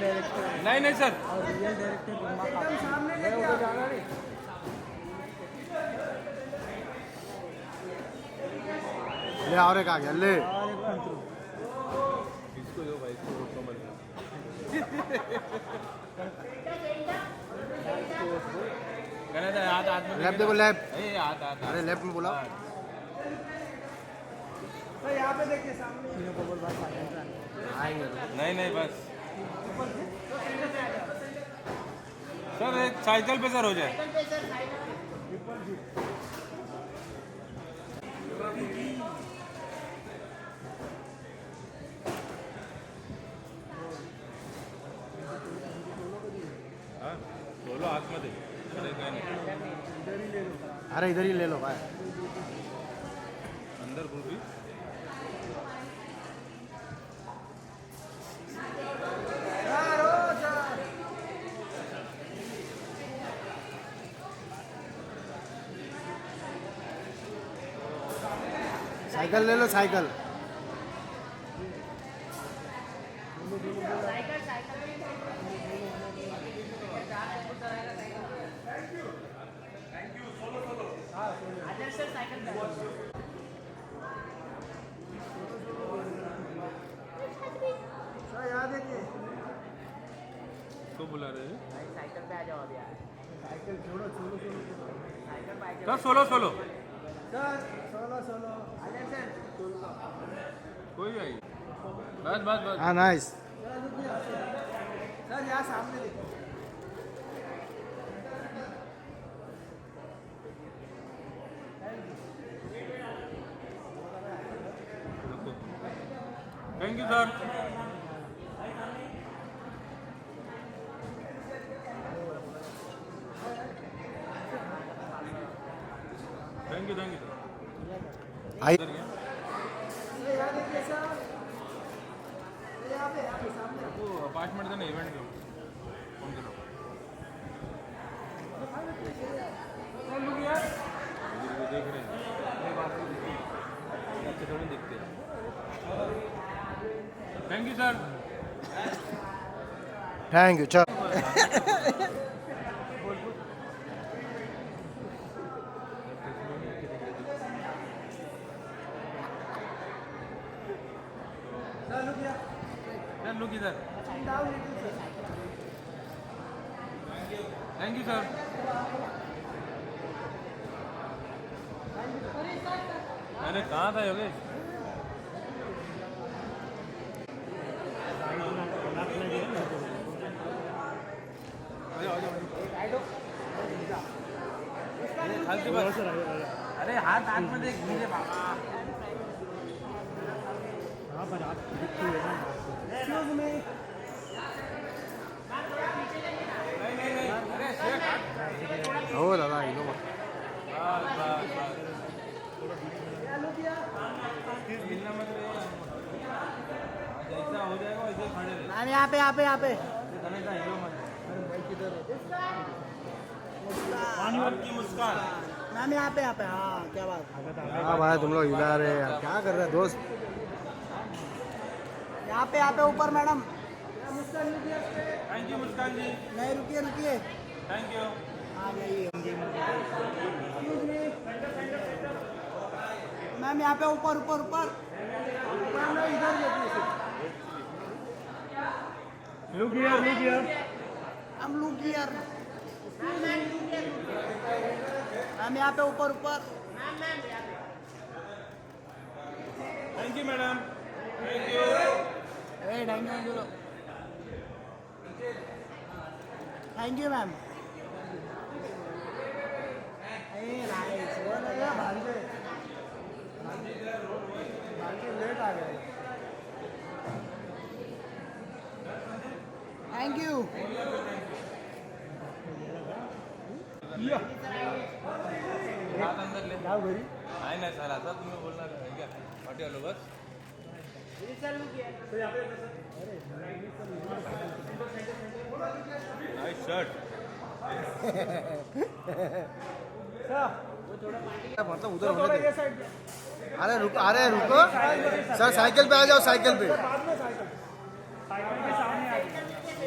Director नहीं नहीं sir और रियल डायरेक्टर गुम्मा का ले और एक आ गया ले और एक पंतु इसको दो भाई इसको रोको मत गलत है हाथ हाथ में लेफ्ट देखो लेफ्ट ए हाथ हाथ अरे लेफ्ट में बोला यहाँ पे देखिए सामने तीनों को बोल बात आएंगे नहीं नहीं बस सर एक साइकिल पे सर हो जाए हाँ बोलो आतमध्ये अरे काय नाही अरे इधर ही ले लो भाई अंदर गोभी साइकिल ले लो साइकिल यहाँ देखिए तो बुला रहे हैं साइकिल पे आ जाओ अभी साइकिल छोड़ो छोड़ो साइकिल पे sir solo solo sir solo solo sir कोई आई बस बस बस हाँ नाइस सर यहाँ सामने देखो thank you sir thank you sir I यहाँ देखिए सर यहाँ पे सामने वो अपार्टमेंट का ना इवेंट घेऊ फोन करो वो देख रहे हैं अच्छे थोड़ी दिखते हैं thank you sir thank you चल सर लुक इधर थैंक यू सर अरे कहाँ था योगेश अरे हाथ हाथ में देख लीजिए बाबा यहाँ पर आप दिखती है ना एक्सक्यूज मी नहीं अरे शेख हो दादा ये लो बस मिलना मत रहे जैसा हो जाएगा वैसे खड़े रहे मैम यहाँ पे गणेश हीरो मत आपकी मुस्कान मैम यहाँ पे हाँ क्या बात हाँ भाई तुम लोग हिला रहे यार क्या कर रहे हैं दोस्त यहाँ पे ऊपर मैडम थैंक यू मुस्कान जी नहीं रुकिए रुकिए थैंक यू आ जाइए मैम यहाँ पे ऊपर मैम इधर देखिए लुक हियर हम लोग यार मैम यहाँ पे ऊपर thank you madam thank you thank you ma'am late आ गए थैंक यू हाथ अंदर ले जाओ घरी नाही नाही सर आता तुम्ही बोलणार आहे क्या पाठी आलो बस नाइस शर्ट मतलब उधर होने दे। अरे रुको सर साइकिल पे आ जाओ साइकिल पे बाद में साइकिल के सामने आ जाइए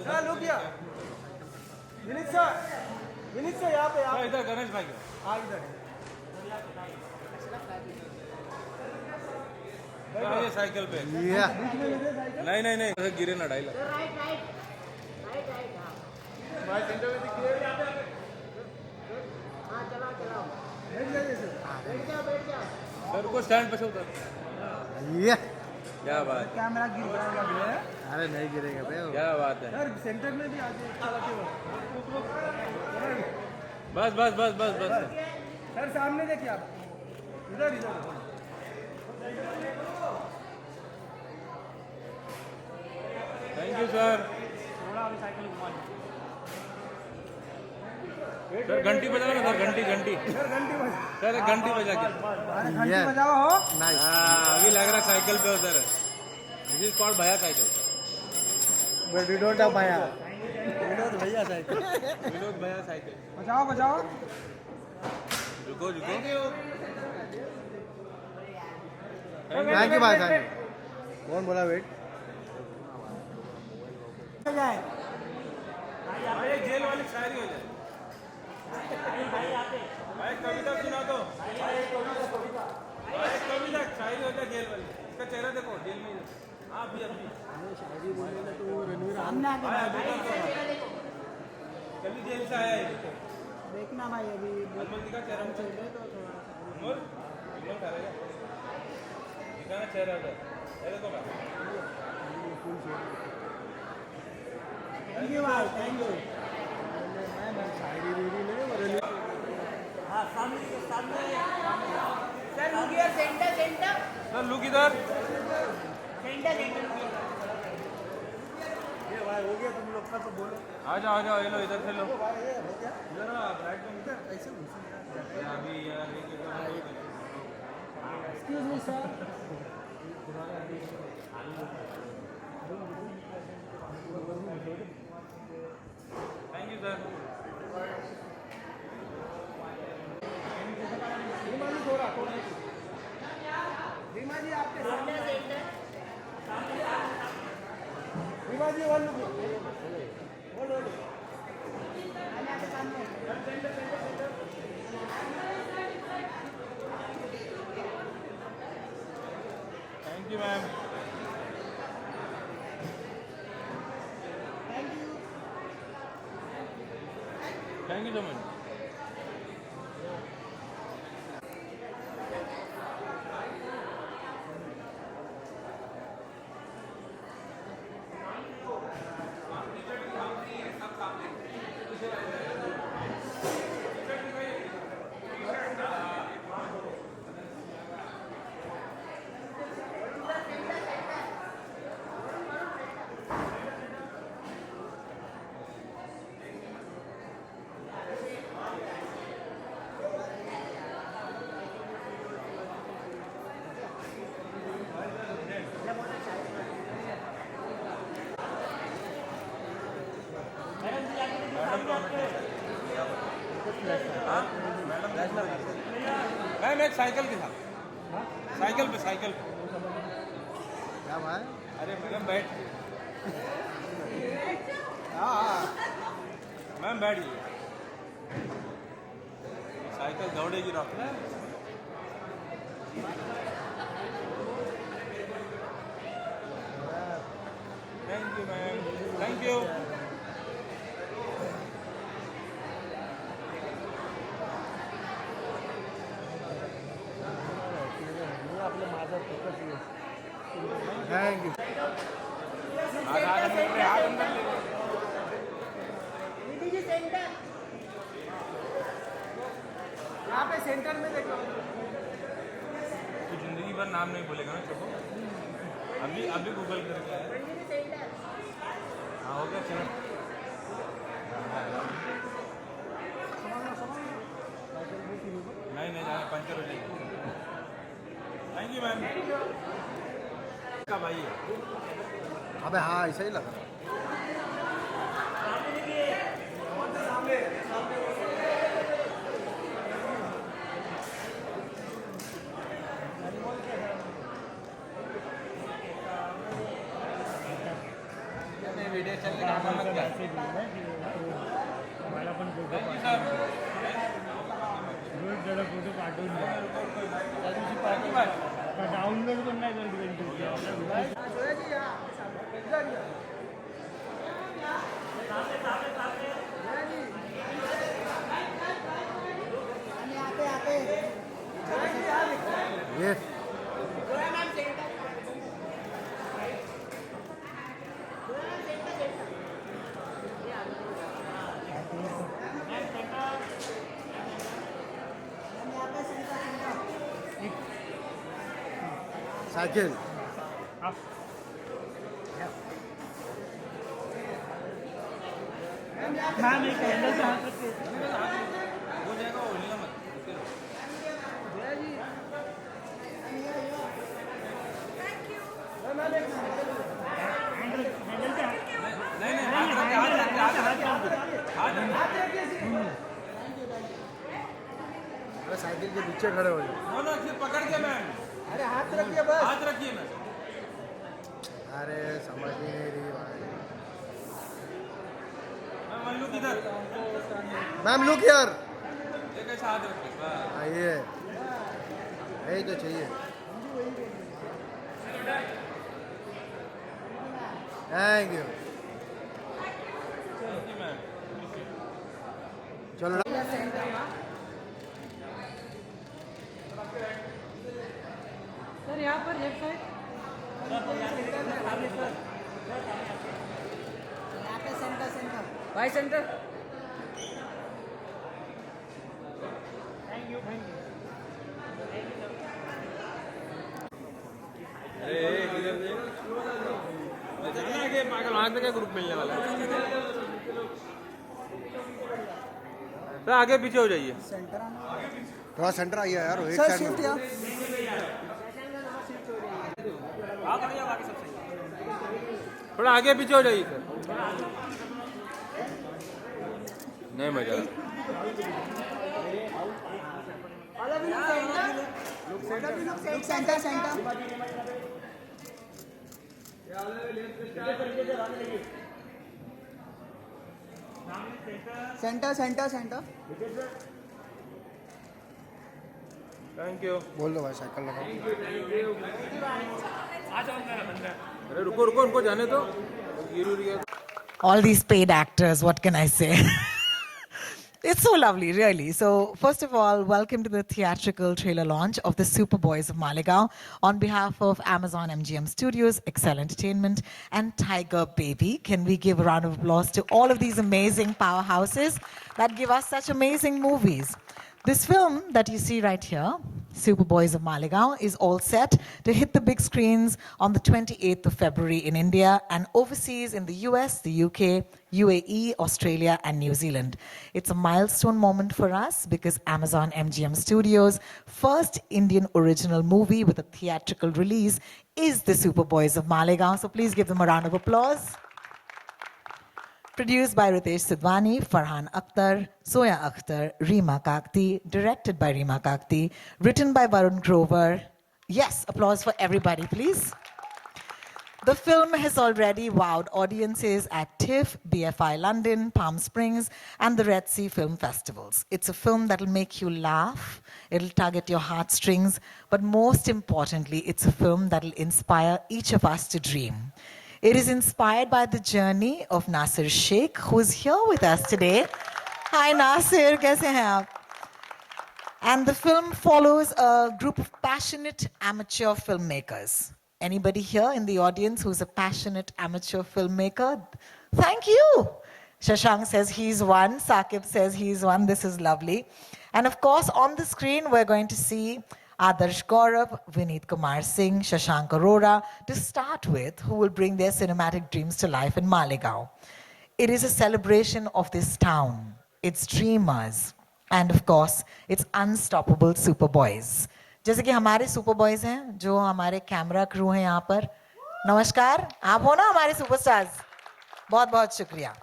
हाँ लुक किया विनीत सर यहाँ पे हाँ, इधर गणेश भाई का। हाँ इधर हाँ, ये साइकिल पे ये नहीं नहीं नहीं ऐसे गिरे ना डाइला भाई सेंटर में दिखिए हाँ चलाओ बैठ जाइए सर बैठ जाओ सर को स्टैंड पे से उतर ये क्या बात है कैमरा गिर गया अरे नहीं गिरेगा बे वो। क्या बात है सर सेंटर में भी आ जाइए बस बस बस बस बस सर सामने देखिए आप इधर थैंक यू सर थोड़ा अभी साइकिल घुमा सर घंटी बजाओ ना सर घंटी घंटी सर घंटी बजा सर एक घंटी बजा के अरे घंटी ये। बजाओ हो नाइस हाँ अभी लग रहा है साइकिल पे उधर दिस इज कॉल्ड भैया cycle but you don't have भैया विनोद भैया साइकिल विनोद भैया साइकिल बजाओ रुको रुको थैंक यू भाई थैंक यू कौन बोला वेट जाए भाई एक जेल वाली शायरी हो जाए भाई कविता सुना दो भाई एक कविता शायरी हो जाए जेल वाली इसका चेहरा देखो जेल में हाँ अभी अभी सामने आके कभी जेल से आया है देखना भाई अभी अनमोल दिखा चेहरा तो थोड़ा अनमोल अनमोल करेगा दिखाना चेहरा उधर ये देखो भाई थैंक यू भाई थैंक यू हाँ सामने sir look here centre sir look इधर ये भाई हो गया तुम लोग का तो बोलो आ जाओ ये लो इधर से लो भाई ये हो गया इधर आ राइट में इधर ऐसे अभी यार excuse me sir thank you sir Reema ji आपके सामने रीमा जी वन बोलो thank you ma'am thank you so much ma'am एक साइकिल के साथ साइकिल पे क्या भाई अरे मैडम बैठ मैम बैठ जाइए साइकिल दौड़ेगी ना thank you ma'am thank you आपलं माझा फोकस थैंक यू यहाँ पे सेंटर में देखो तो जिंदगी भर नाम नहीं बोलेगा ना चलो अभी गूगल करके हाँ हो गया चलो नहीं जाना पंचर हो जाएगी थैंक यू मैम का भाई है अबे हाँ ऐसा ही लगा वीडियो चलने का मतलब क्या मला पण फोटो पाठवून द्या डाउनलोड पण नाही ये साइकिल मैम एक हैंडल से हाथ रखिए हो जाएगा वो लेना मत हैंडल से नहीं हाथ रख अरे साइकिल के पीछे खड़े हो जाओ नो सिर्फ पकड़ के मैम अरे हाथ रखिए बस हाथ रखिए मैम अरे समझ ही नहीं रही भाई मैम मल्लू किधर मैम लुक यार एक ऐसा हाथ रख के बस आइए यही तो चाहिए थैंक यू मैम चलो सर यहाँ पर लेफ्ट साइड भाई सेंटर जाना आगे पागल वहाँ पे क्या ग्रुप मिलने वाला है तो आगे पीछे हो जाइए थोड़ा सेंटर आइए यार एक साइड में थोड़ा आगे पीछे हो जाइए सर नहीं मजा centre centre centre centre centre thank you बोल दो भाई साइकिल लगाओ अरे रुको रुको उनको जाने दो गिर उड़ गया All these paid actors, what can I say? It's so lovely, really. So, first of all, welcome to the theatrical trailer launch of the Superboys of Maligaon. On behalf of Amazon MGM Studios, Excel Entertainment, and Tiger Baby, can we give a round of applause to all of these amazing powerhouses that give us such amazing movies? This film that you see right here, Superboys of Maligaon, is all set to hit the big screens on the 28th of February in India and overseas in the US, the UK, UAE, Australia, and New Zealand. It's a milestone moment for us because Amazon MGM Studios' first Indian original movie with a theatrical release is the Superboys of Maligaon. So please give them a round of applause. Produced by Ritesh Sidhwani, Farhan Akhtar, Soya Akhtar, Reema Kakti, directed by Reema Kakti, written by Varun Grover. Yes, applause for everybody, please. The film has already wowed audiences at TIFF, BFI London, Palm Springs, and the Red Sea Film Festivals. It's a film that'll make you laugh, it'll tug at your heartstrings, but most importantly, it's a film that'll inspire each of us to dream. It is inspired by the journey of Nasir Sheikh, who is here with us today. Hi Nasir, kaise hain aap? And the film follows a group of passionate amateur filmmakers. Anybody here in the audience who's a passionate amateur filmmaker? Thank you. Shashank says he's one. Saqib says he's one. This is lovely. And of course, on the screen, we're going to see Adarsh Gaurav, Vineet Kumar Singh, Shashank Arora, to start with, who will bring their cinematic dreams to life in Maligaon. It is a celebration of this town, its dreamers, and of course, its unstoppable Superboys. जैसे कि हमारे सुपरबॉयज हैं जो हमारे camera crew हैं यहाँ पर नमस्कार आप हो ना हमारे सुपरस्टार्स बहुत बहुत शुक्रिया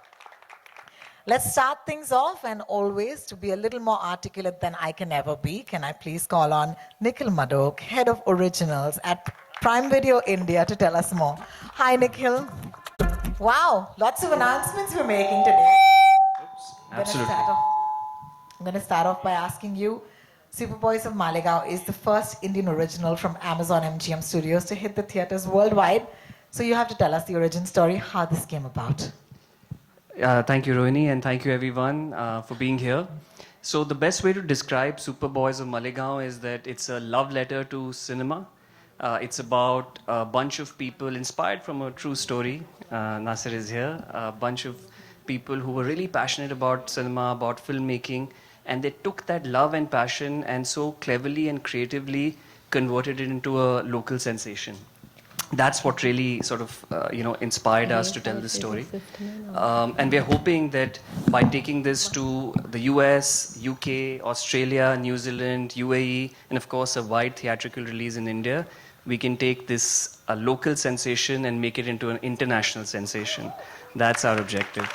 Let's start things off and always to be a little more articulate than I can ever be. Can I please call on Nikhil Madok, Head of Originals at Prime Video India to tell us more. Hi Nikhil. Wow, lots of announcements we're making today. Absolutely. I'm going to start off by asking you, Superboys of Malegaon is the first Indian original from Amazon MGM Studios to hit the theaters worldwide. So you have to tell us the origin story, how this came about. Thank you, Rohini, and thank you everyone for being here. So the best way to describe Superboys of Malegaon is that it's a love letter to cinema. It's about a bunch of people inspired from a true story. Nasir is here. A bunch of people who were really passionate about cinema, about filmmaking, and they took that love and passion and so cleverly and creatively converted it into a local sensation. That's what really sort of, inspired us to tell this story. And we're hoping that by taking this to the US, UK, Australia, New Zealand, UAE, and of course a wide theatrical release in India, we can take this local sensation and make it into an international sensation. That's our objective.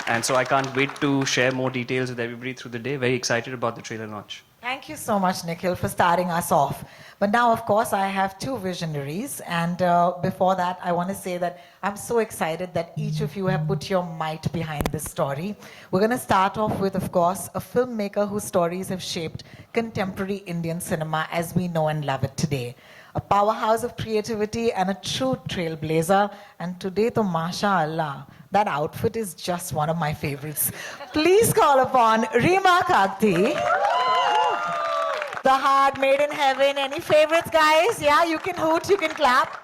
And so I can't wait to share more details with everybody through the day. Very excited about the trailer launch. Thank you so much, Nikhil, for starting us off. But now, of course, I have two visionaries. And before that, I want to say that I'm so excited that each of you have put your might behind this story. We're going to start off with, of course, a filmmaker whose stories have shaped contemporary Indian cinema as we know and love it today. A powerhouse of creativity and a true trailblazer. And today, to mashallah, that outfit is just one of my favorites. Please call upon Reema Kagti. The Heart, Made in Heaven. Any favorites, guys? Yeah, you can hoot, you can clap.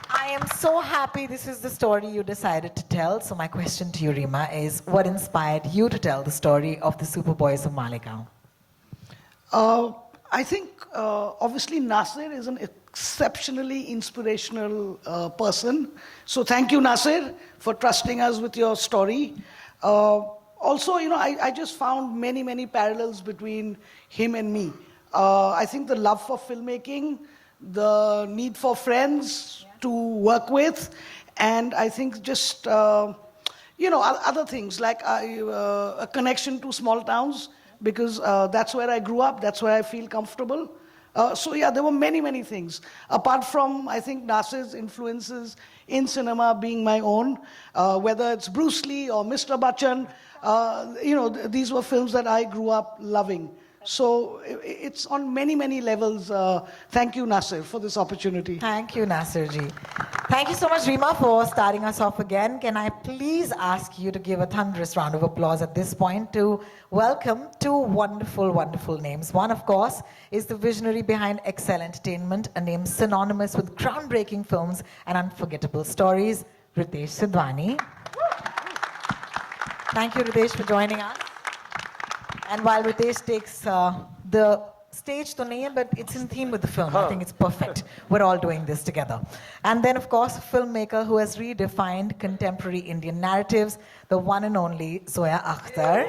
I am so happy this is the story you decided to tell. So my question to you, Reema, is what inspired you to tell the story of the Superboys of Malegaon? I think, obviously, Nasir is an exceptionally inspirational person. So thank you, Nasir, for trusting us with your story. Also, I just found many, many parallels between him and me. I think the love for filmmaking, the need for friends to work with, and I think just, other things like a connection to small towns, because that's where I grew up, that's where I feel comfortable. There were many, many things. Apart from, I think, Nasir's influences in cinema being my own, whether it's Bruce Lee or Mr. Bachchan, these were films that I grew up loving. So it's on many, many levels. Thank you, Nasir, for this opportunity. Thank you, Nasirji. Thank you so much, Reema, for starting us off again. Can I please ask you to give a thunderous round of applause at this point to welcome two wonderful, wonderful names. One, of course, is the visionary behind Excel Entertainment, a name synonymous with groundbreaking films and unforgettable stories, Ritesh Sidhwani. Thank you, Ritesh, for joining us. And while Ritesh takes the stage to nahi hai, but it's in theme with the film. I think it's perfect. We're all doing this together. And then, of course, a filmmaker who has redefined contemporary Indian narratives, the one and only Zoya Akhtar.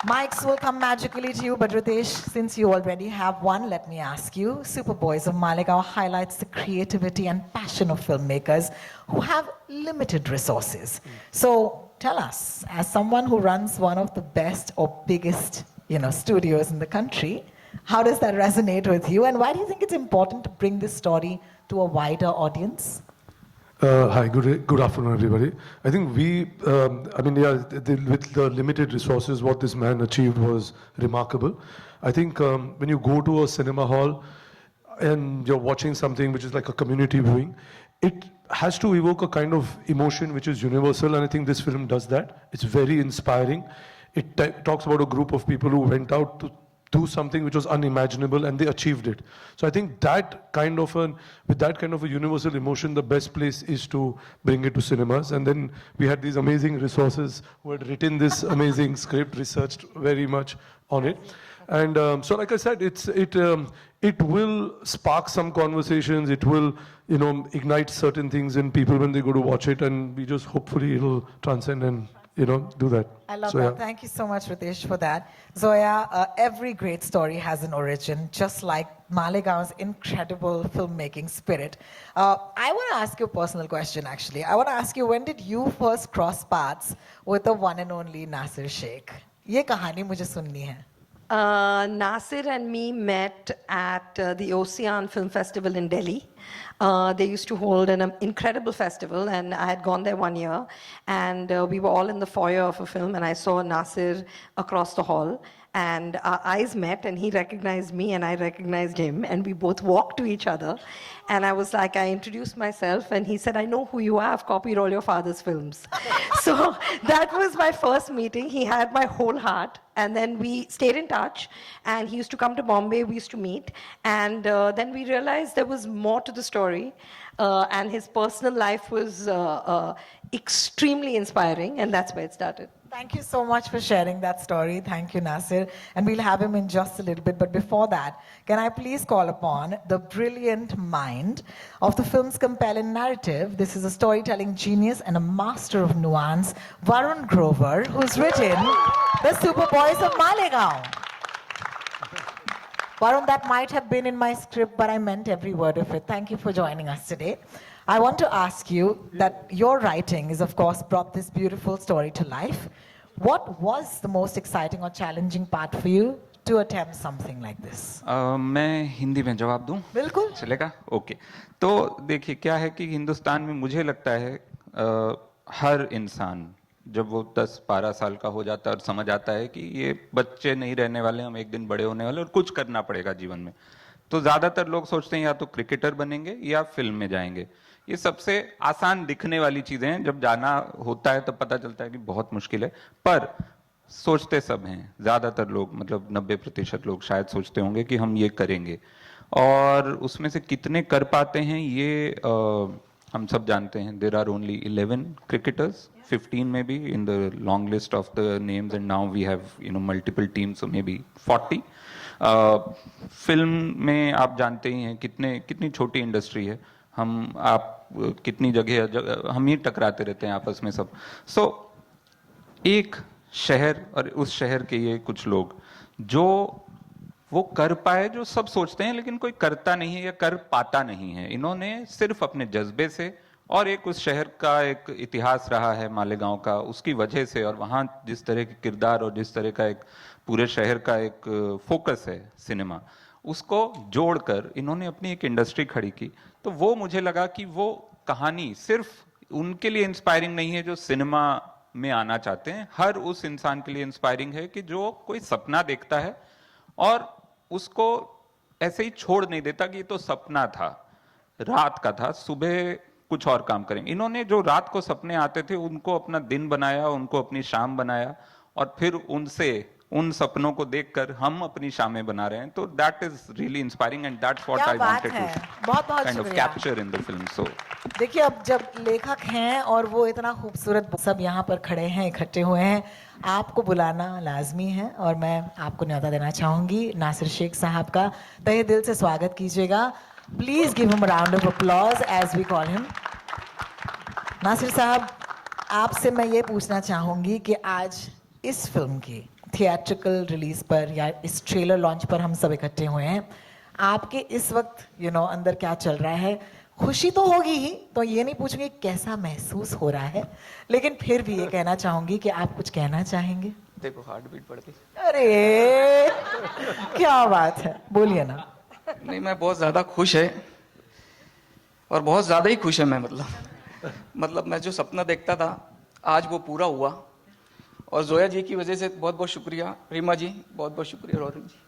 Mics will come magically to you, but Ritesh, since you already have one, let me ask you. Superboys of Malegaon highlights the creativity and passion of filmmakers who have limited resources. So tell us, as someone who runs one of the best or biggest, studios in the country, how does that resonate with you, and why do you think it's important to bring this story to a wider audience? Hi, good afternoon, everybody. I think with the limited resources, what this man achieved was remarkable. I think when you go to a cinema hall and you're watching something which is like a community viewing, it has to evoke a kind of emotion which is universal, and I think this film does that. It's very inspiring. It talks about a group of people who went out to do something which was unimaginable, and they achieved it. So I think with that kind of a universal emotion, the best place is to bring it to cinemas. And then we had these amazing resources who had written this amazing script, researched very much on it. And so like I said, it will spark some conversations. It will, ignite certain things in people when they go to watch it, and we just hopefully it'll transcend and do that. I love that. Yeah. Thank you so much, Ritesh, for that. Zoya, every great story has an origin, just like Malegaon's incredible filmmaking spirit. I want to ask you a personal question, actually. I want to ask you, when did you first cross paths with the one and only Nasir Sheikh? ये कहानी मुझे सुननी है. Nasir and me met at the Ocean Film Festival in Delhi. They used to hold an incredible festival, and I had gone there 1 year, and we were all in the foyer of a film, and I saw Nasir across the hall, and our eyes met, and he recognized me, and I recognized him, and we both walked to each other, and I was like, I introduced myself, and he said, I know who you are, I've copied all your father's films. So that was my first meeting. He had my whole heart. And then we stayed in touch, and he used to come to Bombay, we used to meet, and then we realized there was more to the story, and his personal life was extremely inspiring, and that's where it started. Thank you so much for sharing that story. Thank you, Nasir. And we'll have him in just a little bit. But before that, can I please call upon the brilliant mind of the film's compelling narrative? This is a storytelling genius and a master of nuance, Varun Grover, who's written The Superboys of Malegaon. Varun, that might have been in my script, but I meant every word of it. Thank you for joining us today. I want to ask you that your writing is, of course, brought this beautiful story to life. What was the most exciting or challenging part for you to attempt something like this? मैं हिंदी में जवाब दूं? बिल्कुल। चलेगा? Okay. तो देखिए क्या है कि हिंदुस्तान में मुझे लगता है हर इंसान जब वो 10-12 साल का हो जाता है और समझ आता है कि ये बच्चे नहीं रहने वाले, हम एक दिन बड़े होने वाले और कुछ करना पड़ेगा जीवन में, तो ज्यादातर लोग सोचते हैं या तो क्रिकेटर बनेंगे या फिल्म में जाएंगे। ये सबसे आसान दिखने वाली चीजें हैं, जब जाना होता है तब पता चलता है कि बहुत मुश्किल है, पर सोचते सब हैं। ज्यादातर लोग, मतलब 90% लोग शायद सोचते होंगे कि हम ये करेंगे, और उसमें से कितने कर पाते हैं ये हम सब जानते हैं। देयर आर ओनली 11 क्रिकेटर्स, 15 में भी in the long list of the names, and now we have multiple teams, so may be 40। Film में आप जानते ही हैं कितनी छोटी इंडस्ट्री है, आप कितनी जगह हम ही टकराते रहते हैं आपस में सब। सो एक शहर और उस शहर के ये कुछ लोग जो वो कर पाए, जो सब सोचते हैं लेकिन कोई करता नहीं है या कर पाता नहीं है, इन्होंने सिर्फ अपने जज्बे से और एक उस शहर का एक इतिहास रहा है मालेगांव का, उसकी वजह से, और वहाँ जिस तरह के किरदार और जिस तरह का एक पूरे शहर का एक फोकस है सिनेमा, उसको जोड़कर इन्होंने अपनी एक इंडस्ट्री खड़ी की। तो वो मुझे लगा कि वो कहानी सिर्फ उनके लिए इंस्पायरिंग नहीं है जो सिनेमा में आना चाहते हैं, हर उस इंसान के लिए इंस्पायरिंग है कि जो कोई सपना देखता है और उसको ऐसे ही छोड़ नहीं देता कि ये तो सपना था, रात का था, सुबह कुछ और काम करेंगे। इन्होंने जो रात को सपने आते थे उनको अपना दिन बनाया, उनको अपनी शाम बनाया, और फिर उन सपनों को देखकर हम अपनी शामें बना रहे हैं। तो that is really inspiring, and that's what I wanted to बहुत kind of capture in the film. So देखिए, अब जब लेखक हैं और वो इतना खूबसूरत सब यहाँ पर खड़े हैं, इकट्ठे हुए हैं, आपको बुलाना लाजमी है, और मैं आपको न्योता देना चाहूंगी नासिर शेख साहब का। तहे दिल से स्वागत कीजिएगा। Please give him a round of applause as we call him. Nasir sahab, आपसे मैं ये पूछना चाहूंगी कि आज इस फिल्म की थिएट्रिकल रिलीज पर या इस ट्रेलर लॉन्च पर हम सब इकट्ठे हुए हैं, आपके इस वक्त अंदर क्या चल रहा है? खुशी तो होगी ही, तो ये नहीं पूछूंगी कैसा महसूस हो रहा है, लेकिन फिर भी ये कहना चाहूंगी कि आप कुछ कहना चाहेंगे। देखो हार्ट बीट बढ़ गई। अरे क्या बात है, बोलिए ना। नहीं, मैं बहुत ज्यादा खुश है, और बहुत ज्यादा ही खुश है मैं, मतलब मैं जो सपना देखता था आज वो पूरा हुआ, और जोया जी की वजह से बहुत बहुत शुक्रिया, रीमा जी बहुत बहुत शुक्रिया, रोहन जी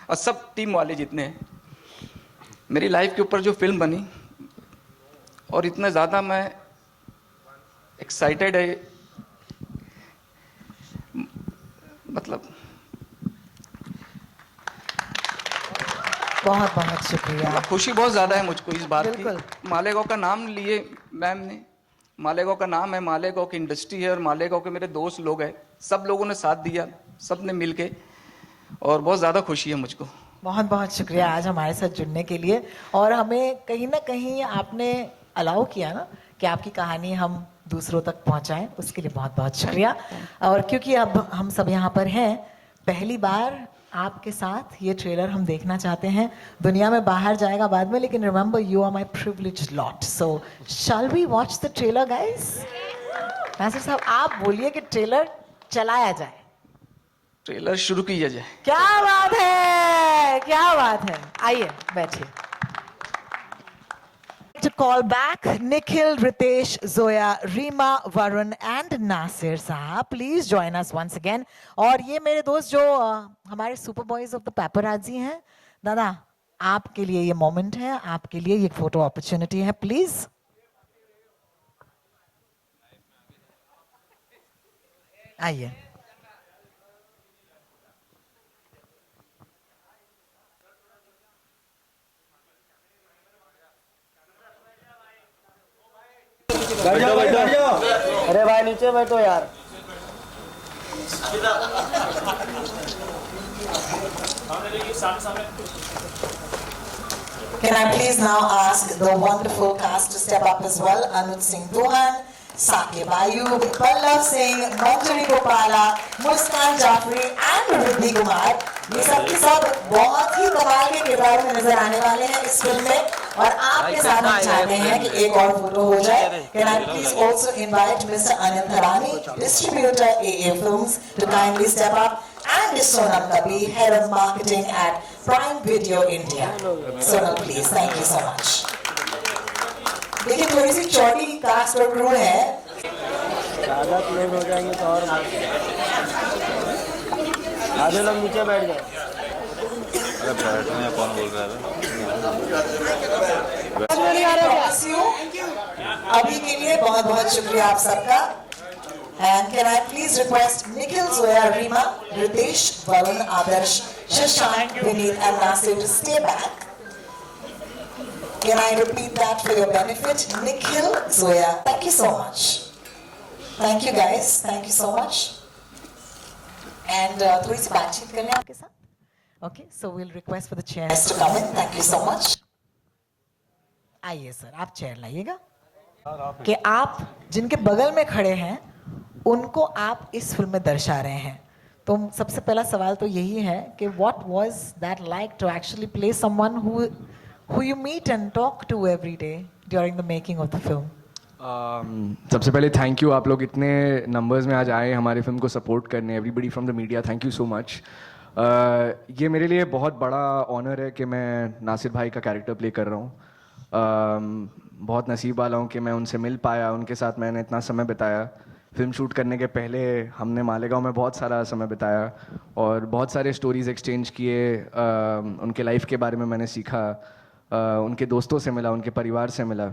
और सब टीम वाले जितने हैं। मेरी लाइफ के ऊपर जो फिल्म बनी, और इतना ज़्यादा मैं एक्साइटेड है, मतलब बहुत बहुत शुक्रिया। खुशी बहुत ज़्यादा है मुझको इस बात की। मालेगांव का नाम लिए मैम ने, मालेगांव का नाम है, मालेगांव की इंडस्ट्री है, और मालेगांव के मेरे दोस्त लोग हैं, सब लोगों ने साथ दिया, सब ने मिल के, और बहुत ज़्यादा खुशी है मुझको। बहुत बहुत शुक्रिया आज हमारे साथ जुड़ने के लिए, और हमें कहीं ना कहीं आपने अलाउ किया ना कि आपकी कहानी हम दूसरों तक पहुंचाएं, उसके लिए बहुत बहुत शुक्रिया। और क्योंकि अब हम सब यहाँ पर हैं, पहली बार आपके साथ ये ट्रेलर हम देखना चाहते हैं। दुनिया में बाहर जाएगा बाद में, लेकिन remember you are my privileged lot. So shall we watch the trailer guys? Nasir sahab, आप बोलिए कि ट्रेलर चलाया जाए। ट्रेलर शुरू कीजिए जाए। क्या बात है, क्या बात है। आइए बैठिए। To call back Nikhil, Ritesh, Zoya, Reema, Varun and Nasir साहब, please join us once again. और ये मेरे दोस्त जो हमारे super boys of the paparazzi हैं, दादा आपके लिए ये मोमेंट है, आपके लिए ये फोटो अपॉर्चुनिटी है, प्लीज। आइए। बैठो बैठो। अरे भाई नीचे बैठो यार। Can I please now ask the wonderful cast to step up as well? Anuj Singh Dohan, Sakib Ayub, Pallav Singh, Manjari Gopala, Muskan Jafri and Riddhi Kumar. ये सब के सब बहुत ही कमाल के किरदार में नजर आने वाले हैं इस फिल्म में और आपके साथ हम चाहते हैं कि एक और फोटो हो जाए. Can I please also invite Mr. Anil Tharani, distributor AA Films, to kindly step up, and Sonal Kabi, head of marketing at Prime Video India. Sonal, please, thank you so much. देखिए थोड़ी सी चौड़ी cast और crew है. ज़्यादा close हो जाएंगे तो और आधे लोग नीचे बैठ जाए. अरे बैठने कौन बोल रहा है? अभी के लिए बहुत बहुत शुक्रिया आप सबका. And can I please request Nikhil, Zoya, Reema, Ritesh, Varun, Adarsh, Shashank, Vineet and Nasir to stay back. Can I repeat that for your benefit? Nikhil, Zoya, thank you so much. Thank you guys, thank you so much. And थोड़ी सी बातचीत करने आपके साथ. Okay, so we'll request for the chairs to come in. Thank you so much. आइए sir, आप chair लाइएगा. कि आप जिनके बगल में खड़े हैं उनको आप इस फिल्म में दर्शा रहे हैं. तो सबसे पहला सवाल तो यही है कि what was that like to actually play someone who you meet and talk to every day during the making of the film? सबसे पहले थैंक यू, आप लोग इतने नंबर्स में आज आए हमारे फिल्म को सपोर्ट करने. Everybody from the media, thank you so much. ये मेरे लिए बहुत बड़ा ऑनर है कि मैं नासिर भाई का कैरेक्टर प्ले कर रहा हूँ. बहुत नसीब वाला हूँ कि मैं उनसे मिल पाया, उनके साथ मैंने इतना समय बिताया. फिल्म शूट करने के पहले हमने मालेगांव में बहुत सारा समय बिताया और बहुत सारे स्टोरीज एक्सचेंज किए. उनके लाइफ के बारे में मैंने सीखा, उनके दोस्तों से मिला, उनके परिवार से मिला.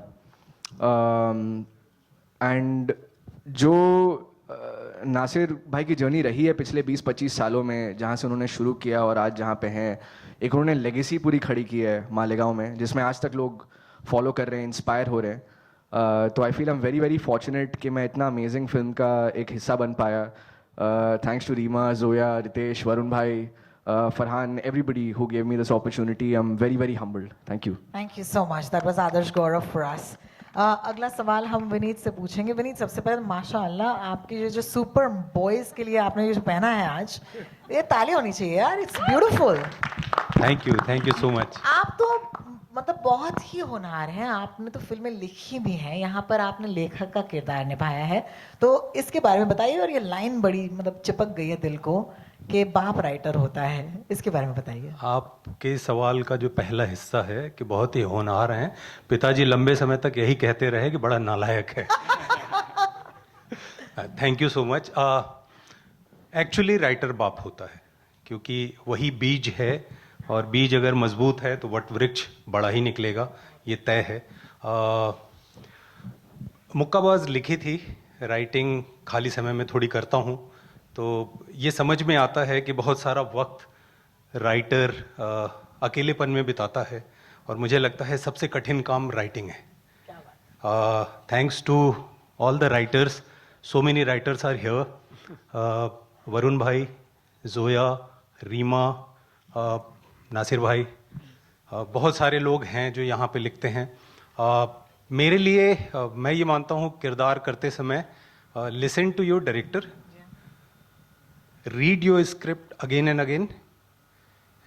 एंड जो नासिर भाई की जर्नी रही है पिछले 20-25 सालों में, जहाँ से उन्होंने शुरू किया और आज जहाँ पे हैं, एक उन्होंने लेगेसी पूरी खड़ी की है मालेगांव में जिसमें आज तक लोग फॉलो कर रहे हैं, इंस्पायर हो रहे हैं. तो I feel I am very very fortunate कि मैं इतना अमेजिंग फिल्म का एक हिस्सा बन पाया. थैंक्स टू रीमा, जोया, रितेश, वरुण भाई, Farhan, everybody who gave me this opportunity. I'm very very humbled. Thank you. Thank you so much. That was Adarsh Gaurav for us. अगला सवाल हम विनीत से पूछेंगे. विनीत, सबसे पहले माशाअल्लाह आपके जो सुपर बॉयज के लिए आपने ये जो पहना है आज, ये ताली होनी चाहिए यार. It's beautiful. Thank you so much. आप तो मतलब बहुत ही होनहार हैं. आपने तो फिल्में लिखी भी हैं, यहाँ पर आपने लेखक का किरदार निभाया है. तो इसके बारे में बताइए. और ये लाइन बड़ी मतलब चिपक गई है दिल को कि बाप राइटर होता है, इसके बारे में बताइए. आपके सवाल का जो पहला हिस्सा है कि बहुत ही होनहार हैं, पिताजी लंबे समय तक यही कहते रहे कि बड़ा नालायक है. Thank you so much. Actually writer बाप होता है क्योंकि वही बीज है और बीज अगर मजबूत है तो वट वृक्ष बड़ा ही निकलेगा, ये तय है. मुक्काबाज लिखी थी, राइटिंग खाली समय में थोड़ी करता हूँ, तो ये समझ में आता है कि बहुत सारा वक्त राइटर अकेलेपन में बिताता है और मुझे लगता है सबसे कठिन काम राइटिंग है. Thanks to all the writers, so many writers are here. Varun भाई, जोया, रीमा, नासिर भाई, बहुत सारे लोग हैं जो यहाँ पे लिखते हैं. मेरे लिए मैं ये मानता हूँ किरदार करते समय listen to your director, read your script again and again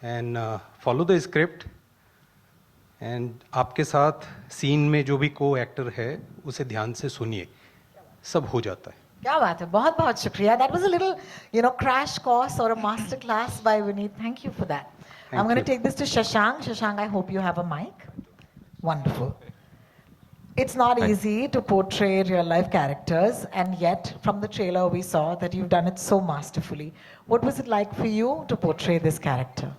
and follow the script, and आपके साथ सीन में जो भी को एक्टर है उसे ध्यान से सुनिए, सब हो जाता है. क्या बात है, बहुत बहुत शुक्रिया. That was a little, crash course or a master class by Vineet. Thank you for that. I'm going to take this to Shashank. Shashank, I hope you have a mic. Wonderful. It's not easy to portray real life characters, and yet from the trailer we saw that you've done it so masterfully. What was it like for you to portray this character?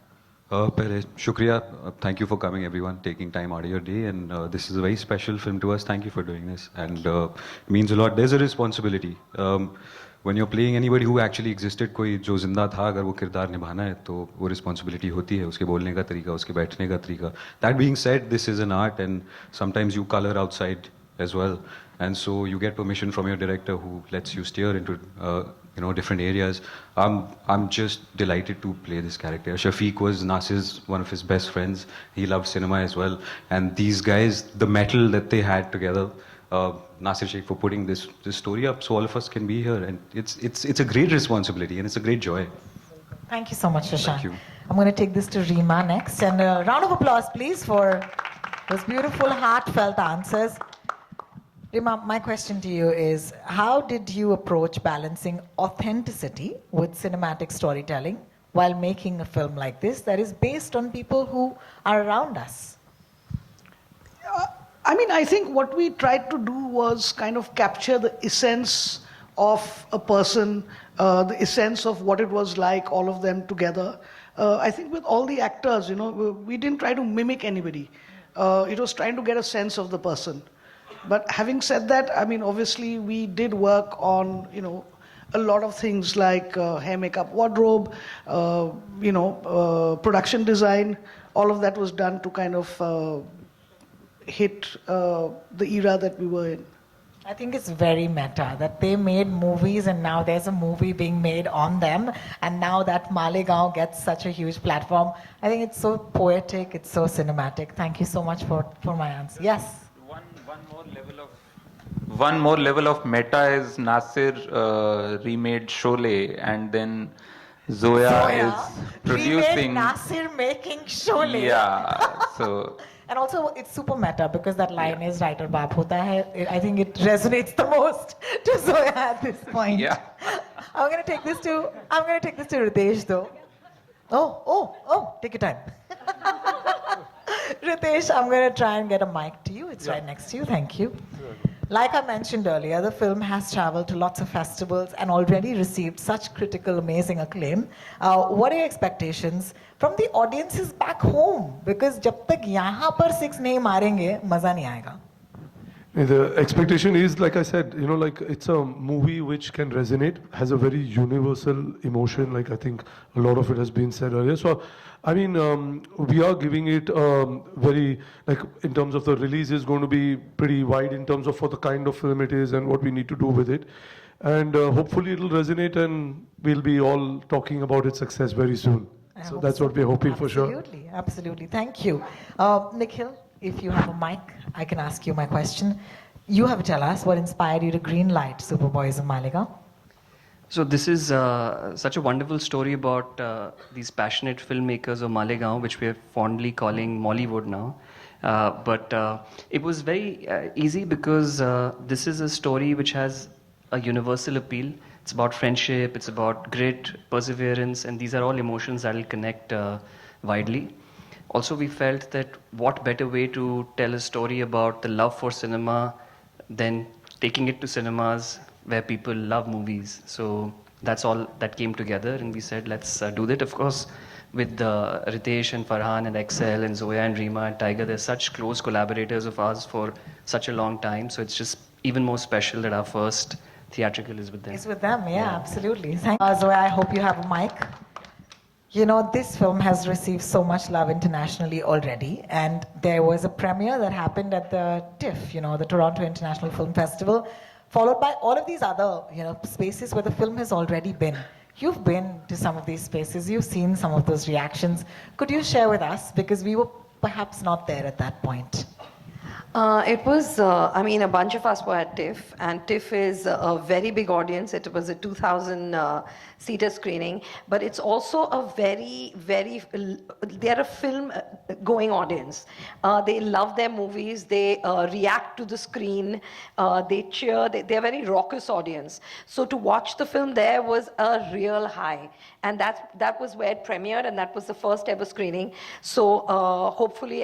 पहले शुक्रिया, thank you for coming everyone, taking time out of your day, and this is a very special film to us. Thank you for doing this, and it means a lot. There's a responsibility when you're playing anybody who actually existed. कोई जो जिंदा था, अगर वो किरदार निभाना है तो वो responsibility होती है, उसके बोलने का तरीका, उसके बैठने का तरीका. That being said, this is an art, and sometimes you color outside as well, and so you get permission from your director who lets you steer into different areas. I'm just delighted to play this character. Shafiq was Nasir's one of his best friends. He loved cinema as well, and these guys, the metal that they had together, Nasir Sheikh for putting this story up so all of us can be here, and it's a great responsibility and it's a great joy. Thank you so much, Shashank. Thank you. I'm going to take this to Reema next, and a round of applause please for those beautiful heartfelt answers. Reema, my question to you is, how did you approach balancing authenticity with cinematic storytelling while making a film like this that is based on people who are around us? I think what we tried to do was kind of capture the essence of a person, the essence of what it was like, all of them together. I think with all the actors, we didn't try to mimic anybody. It was trying to get a sense of the person. But having said that, obviously we did work on, a lot of things like hair, makeup, wardrobe, production design. All of that was done to kind of hit the era that we were in. I think it's very meta that they made movies and now there's a movie being made on them, and now that Malegaon gets such a huge platform. I think it's so poetic, it's so cinematic. Thank you so much for my answer. Yes? One more level of meta is Nasir remade Sholay, and then Zoya is producing. Remade Nasir making Sholay. Yeah, so. And also, it's super meta because that line is writer baap hota hai. I think it resonates the most to Zoya at this point. Yeah. I'm going to take this to Ritesh though. Oh, take your time. Ritesh, I'm going to try and get a mic to you. It's right next to you. Thank you. Like I mentioned earlier, the film has traveled to lots of festivals and already received such critical, amazing acclaim. What are your expectations from the audiences back home? Because जब तक यहाँ पर 6 नहीं मारेंगे, मजा नहीं आएगा. The expectation is, like I said, it's a movie which can resonate, has a very universal emotion, like I think a lot of it has been said earlier. So, we are giving it very, in terms of the release is going to be pretty wide in terms of for the kind of film it is and what we need to do with it. And hopefully it'll resonate and we'll be all talking about its success very soon. So that's what we're hoping for sure. Absolutely. Thank you. Nikhil, if you have a mic, I can ask you my question. You have to tell us what inspired you to greenlight Superboys of Malegaon. So this is such a wonderful story about these passionate filmmakers of Malegaon, which we are fondly calling Mollywood now. But it was very easy because this is a story which has a universal appeal. It's about friendship, it's about grit, perseverance, and these are all emotions that will connect widely. Also, we felt that what better way to tell a story about the love for cinema than taking it to cinemas where people love movies. So that's all that came together, and we said, let's do that. Of course, with Ritesh and Farhan and Excel and Zoya and Reema and Tiger, they're such close collaborators of ours for such a long time. So it's just even more special that our first theatrical is with them. It's with them, yeah. Absolutely. Thank you. Zoya, I hope you have a mic. This film has received so much love internationally already, and there was a premiere that happened at the TIFF, the Toronto International Film Festival, followed by all of these other, spaces where the film has already been. You've been to some of these spaces, you've seen some of those reactions. Could you share with us, because we were perhaps not there at that point? It was, I mean, a bunch of us were at TIFF, and TIFF is a very big audience. It was a 2,000-seater screening, but it's also a they're a film-going audience. They love their movies, they react to the screen, they cheer, they're a very raucous audience. So to watch the film there was a real high, and that was where it premiered, and that was the first ever screening. So hopefully,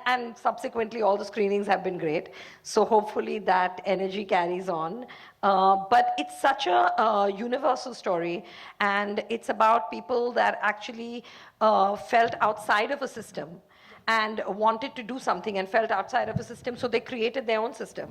and subsequently all the screenings have been great. So hopefully that energy carries on. But it's such a universal story, and it's about people that actually felt outside of a system and wanted to do something and felt outside of a system, so they created their own system.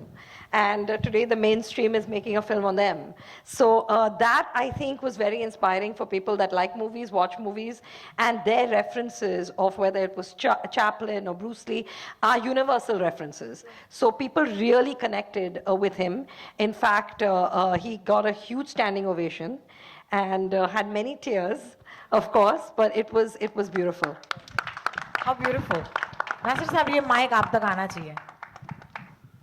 And today the mainstream is making a film on them. So that, I think, was very inspiring for people that like movies, watch movies, and their references of whether it was Chaplin or Bruce Lee are universal references. So people really connected with him. In fact, he got a huge standing ovation and had many tears, of course, but it was beautiful. How beautiful. Nasir साहब, ये mic आप तक आना चाहिए.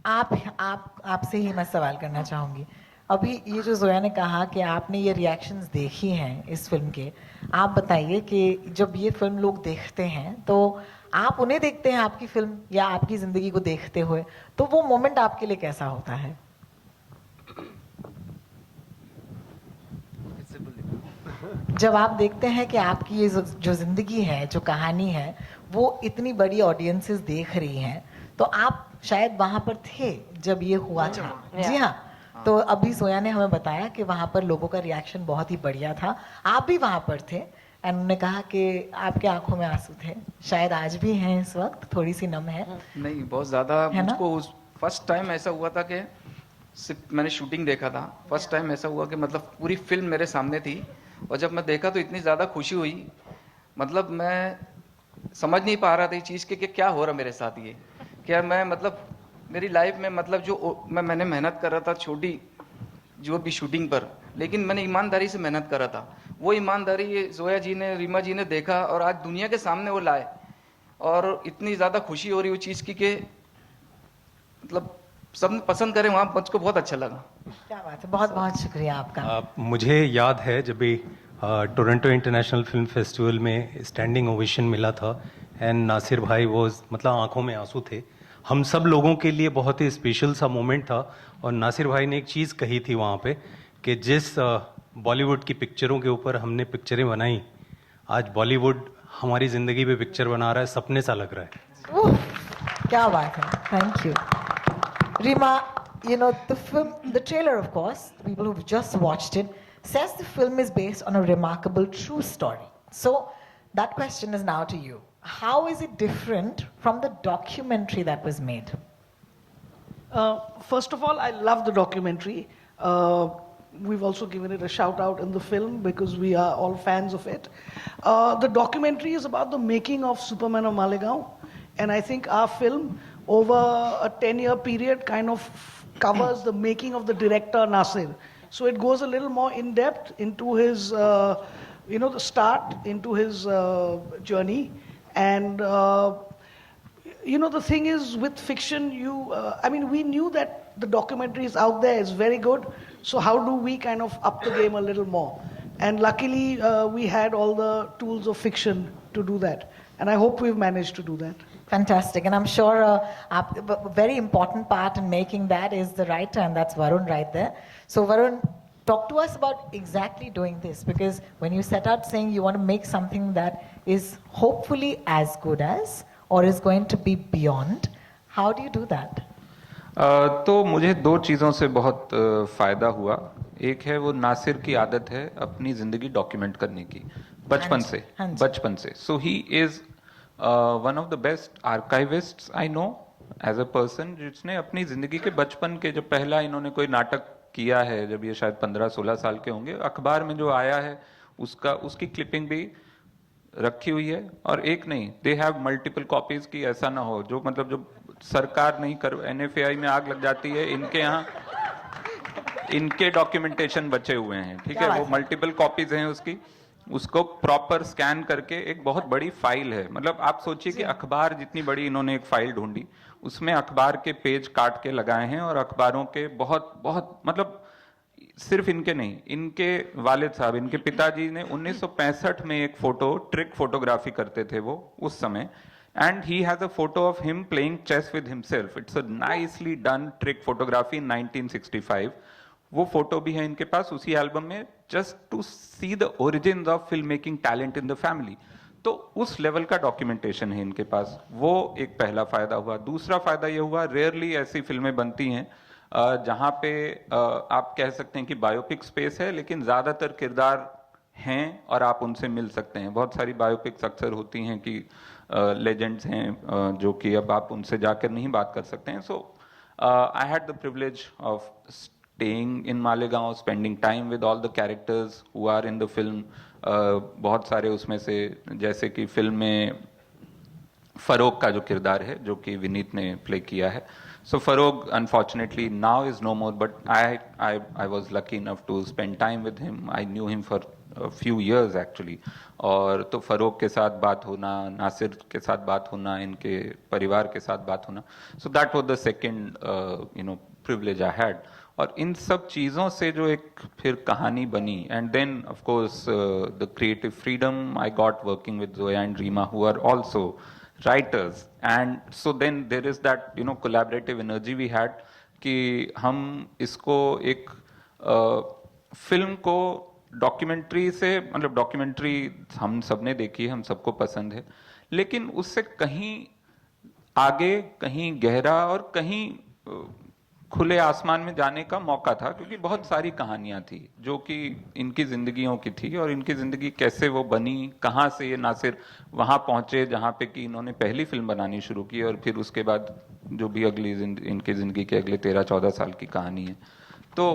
आपसे ही मैं सवाल करना चाहूँगी. अभी ये जो जोया ने कहा कि आपने ये रिएक्शंस देखी हैं इस फिल्म के, आप बताइए कि जब ये फिल्म लोग देखते हैं तो आप उन्हें देखते हैं आपकी फिल्म या आपकी ज़िंदगी को देखते हुए, तो वो मोमेंट आपके लिए कैसा होता है? जब आप देखते हैं कि आपकी ये जो ज़िंदगी है, जो कहानी है, वो इतनी बड़ी ऑडियंसेस देख रही हैं, तो आप शायद वहाँ पर थे जब ये हुआ था. जी हाँ. तो अभी सोया ने हमें बताया कि वहाँ पर लोगों का रिएक्शन बहुत ही बढ़िया था. आप भी वहाँ पर थे एंड उन्होंने कहा कि आपके आंखों में आंसू थे. शायद आज भी हैं, इस वक्त थोड़ी सी नम है. नहीं, बहुत ज़्यादा. मुझको फर्स्ट टाइम ऐसा हुआ था कि सिर्फ मैंने शूटिंग देखा था. फर्स्ट टाइम ऐसा हुआ कि मतलब पूरी फिल्म मेरे सामने थी, और जब मैं देखा तो इतनी ज़्यादा खुशी हुई. मतलब मैं समझ नहीं पा रहा था ये चीज़ कि क्या हो रहा मेरे साथ. ये क्या मैं मतलब मेरी लाइफ में मतलब जो मैंने मेहनत कर रहा था छोटी जो भी शूटिंग पर, लेकिन मैंने ईमानदारी से मेहनत कर रहा था. वो ईमानदारी ये जोया जी ने, रीमा जी ने देखा और आज दुनिया के सामने वो लाए, और इतनी ज़्यादा खुशी हो रही वो चीज़ की कि मतलब सब पसंद करें, वहाँ मुझको बहुत अच्छा लगा. क्या बात है, बहुत बहुत शुक्रिया आपका. मुझे याद है जब भी टोरंटो इंटरनेशनल फिल्म फेस्टिवल में स्टैंडिंग ओवेशन मिला था एंड नासिर भाई वो मतलब आंखों में आंसू थे. हम सब लोगों के लिए बहुत ही स्पेशल सा मोमेंट था. और नासिर भाई ने एक चीज़ कही थी वहाँ पे कि जिस बॉलीवुड की पिक्चरों के ऊपर हमने पिक्चरें बनाई, आज बॉलीवुड हमारी ज़िंदगी पे पिक्चर बना रहा है, सपने सा लग रहा है. क्या बात है. Thank you. Rima, you know, the trailer, of course, people who've just watched it, says the film is based on a remarkable true story. So that question is now to you. How is it different from the documentary that was made? First of all, I love the documentary. We've also given it a shout out in the film because we are all fans of it. The documentary is about the making of Superman of Malegaon, and I think our film over a 10-year period kind of covers the making of the director Nasir. So it goes a little more in depth into his, the start, into his journey. And, the thing is with fiction, we knew that the documentary is out there, it's very good. So how do we kind of up the game a little more? And luckily, we had all the tools of fiction to do that. And I hope we've managed to do that. Fantastic. And I'm sure a very important part in making that is the writer, and that's Varun right there. So Varun, talk to us about exactly doing this, because when you set out saying you want to make something that is hopefully as good as or is going to be beyond, how do you do that? तो मुझे दो चीज़ों से बहुत फ़ायदा हुआ. एक है वो नासिर की आदत है अपनी ज़िंदगी डॉक्यूमेंट करने की बचपन से. So he is one of the best archivists I know as a person, जिसने अपनी ज़िंदगी के बचपन के जब पहला इन्होंने कोई नाटक किया है, जब ये शायद 15-16 साल के होंगे, अखबार में जो आया है उसकी क्लिपिंग भी रखी हुई है. और एक नहीं, दे हैव मल्टीपल कॉपीज की. ऐसा ना हो जो मतलब जो सरकार नहीं कर, NFAI में आग लग जाती है, इनके यहाँ इनके डॉक्यूमेंटेशन बचे हुए हैं. ठीक है, वो मल्टीपल कॉपीज हैं उसको प्रॉपर स्कैन करके एक बहुत बड़ी फाइल है. मतलब आप सोचिए कि अखबार जितनी बड़ी इन्होंने एक फाइल ढूंढी, उसमें अखबार के पेज काट के लगाए हैं और अखबारों के बहुत बहुत मतलब सिर्फ इनके नहीं, इनके वालिद साहब, इनके पिताजी ने 1965 में एक फोटो, ट्रिक फोटोग्राफी करते थे वो उस समय, and he has a photo of him playing chess with himself. It's a nicely done trick photography in 1965. वो फोटो भी है इनके पास उसी एल्बम में, just to see the origins of film making talent in the family. तो उस level का documentation है इनके पास, वो एक पहला फायदा हुआ. दूसरा फायदा ये हुआ, रेयरली ऐसी फिल्में बनती हैं जहाँ पे आप कह सकते हैं कि बायोपिक स्पेस है, लेकिन ज्यादातर किरदार हैं और आप उनसे मिल सकते हैं. बहुत सारी बायोपिक्स अक्सर होती हैं कि लेजेंड्स हैं जो कि अब आप उनसे जाकर नहीं बात कर सकते हैं. So I had the privilege of staying in Malegaon, spending time with all the characters who are in the film. बहुत सारे उसमें से, जैसे कि फिल्म में फरोग का जो किरदार है जो कि विनीत ने प्ले किया है. So Farog unfortunately now is no more, but I was lucky enough to spend time with him. I knew him for a few years actually. और तो फरोग के साथ बात होना, नासिर के साथ बात होना, इनके परिवार के साथ बात होना, so that was the second privilege I had. और इन सब चीज़ों से जो एक फिर कहानी बनी, and then of course the creative freedom I got working with Zoya and Reema, who are also writers, and so then there is that collaborative energy we had कि हम इसको एक फिल्म को डॉक्यूमेंट्री से, मतलब डॉक्यूमेंट्री हम सबने देखी है, हम सबको पसंद है, लेकिन उससे कहीं आगे, कहीं गहरा और कहीं खुले आसमान में जाने का मौका था, क्योंकि बहुत सारी कहानियां थी जो कि इनकी जिंदगियों की थी और इनकी जिंदगी कैसे वो बनी, कहाँ से ये नासिर वहाँ पहुँचे जहाँ पे कि इन्होंने पहली फिल्म बनानी शुरू की और फिर उसके बाद जो भी अगली इनकी ज़िंदगी के अगले 13-14 साल की कहानी है. तो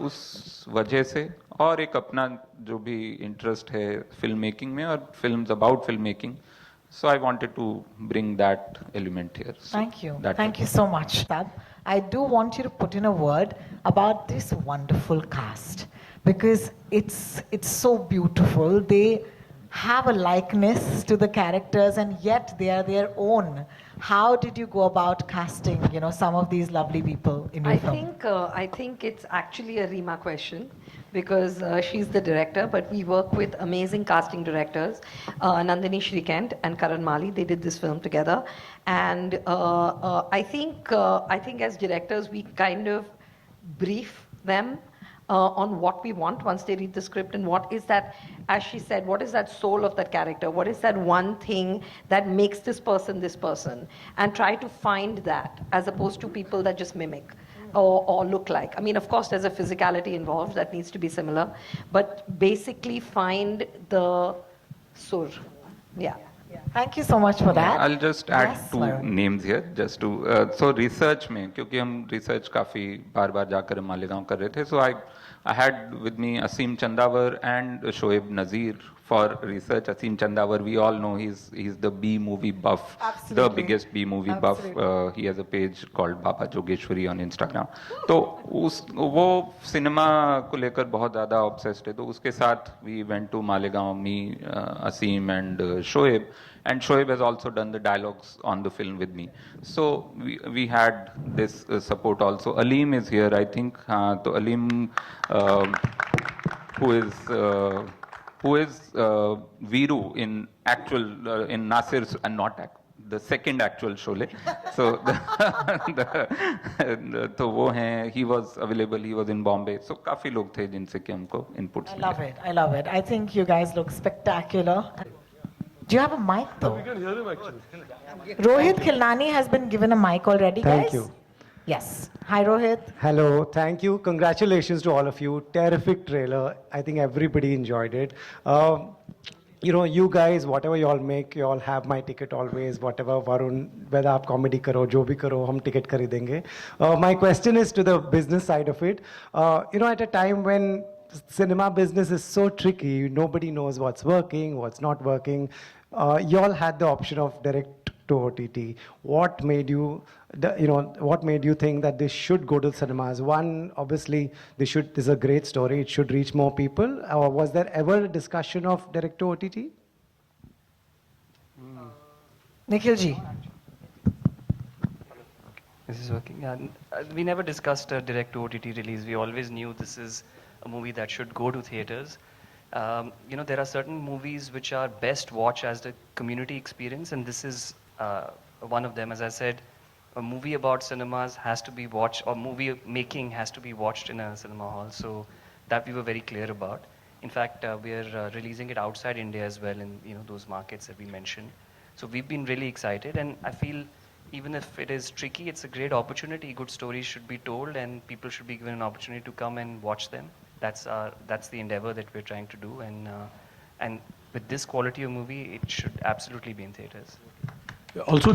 उस वजह से और एक अपना जो भी इंटरेस्ट है फिल्म मेकिंग में और films about film making, so I wanted to bring that element here. So Thank you so much, Tab. I do want you to put in a word about this wonderful cast, because it's so beautiful. They have a likeness to the characters and yet they are their own. How did you go about casting, some of these lovely people in your film? I think it's actually a Reema question, because she's the director, but we work with amazing casting directors, Nandini Shrikant and Karan Mali. They did this film together, and I think as directors we kind of brief them on what we want once they read the script, and what is that, as she said, what is that soul of that character, what is that one thing that makes this person, and try to find that, as opposed to people that just mimic or look like. I mean, of course there's a physicality involved that needs to be similar, but basically find the sur. Yeah. Thank you so much for that. I'll just add Yes, two Varun. names here, just to so research में, क्योंकि हम research काफी बार जाकर मालेगांव कर रहे थे, so I had with me Asim Chandavar and Shoaib Nazir for research. Asim Chandavar, we all know he's the B movie buff, Absolutely. the biggest B movie buff. He has a page called Baba Jogeshwari on Instagram. तो वो cinema को लेकर बहुत ज़्यादा obsessed है, तो उसके साथ we went to Malegaon, me, Asim and Shoaib. And Shoaib has also done the dialogues on the film with me. So we had this support also. Aleem is here, I think. So Aleem, who is Veeru in actual in Nasir's and the second actual Sholay. So तो वो हैं, he was available, he was in Bombay. So काफी लोग थे जिनसे कि हमको inputs मिले. I love it. I think you guys look spectacular. Do you have a mic though? We can hear him actually. Rohit Khilnani has been given a mic already, Thank guys. you. Yes. Hi, Rohit. Hello, thank you. Congratulations to all of you. Terrific trailer. I think everybody enjoyed it. You guys, whatever you all make, you all have my ticket always. Whatever, Varun, whether आप comedy करो, जो भी करो, हम ticket खरीदेंगे. My question is to the business side of it. At a time when cinema business is so tricky, nobody knows what's working, what's not working. You all had the option of direct to OTT. What made you, what made you think that this should go to cinemas? One, obviously, this is a great story. It should reach more people. Or was there ever a discussion of direct to OTT? Nikhil ji. This is working. Yeah, we never discussed a direct to OTT release. We always knew this is a movie that should go to theaters. There are certain movies which are best watched as the community experience, and this is one of them. As I said, a movie about cinemas has to be watched, or movie making has to be watched in a cinema hall. So that we were very clear about. In fact, we are releasing it outside India as well in those markets that we mentioned. So we've been really excited, and I feel even if it is tricky, it's a great opportunity. Good stories should be told, and people should be given an opportunity to come and watch them. That's the endeavor that we're trying to do, and with this quality of movie, it should absolutely be in theaters. Also,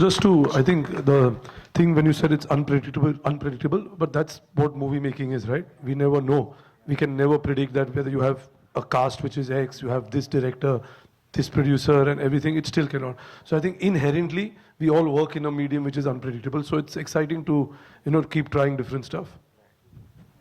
I think the thing when you said it's unpredictable, but that's what movie making is, right? We never know. We can never predict that whether you have a cast which is X, you have this director, this producer, and everything. It still cannot. So I think inherently we all work in a medium which is unpredictable. So it's exciting to keep trying different stuff.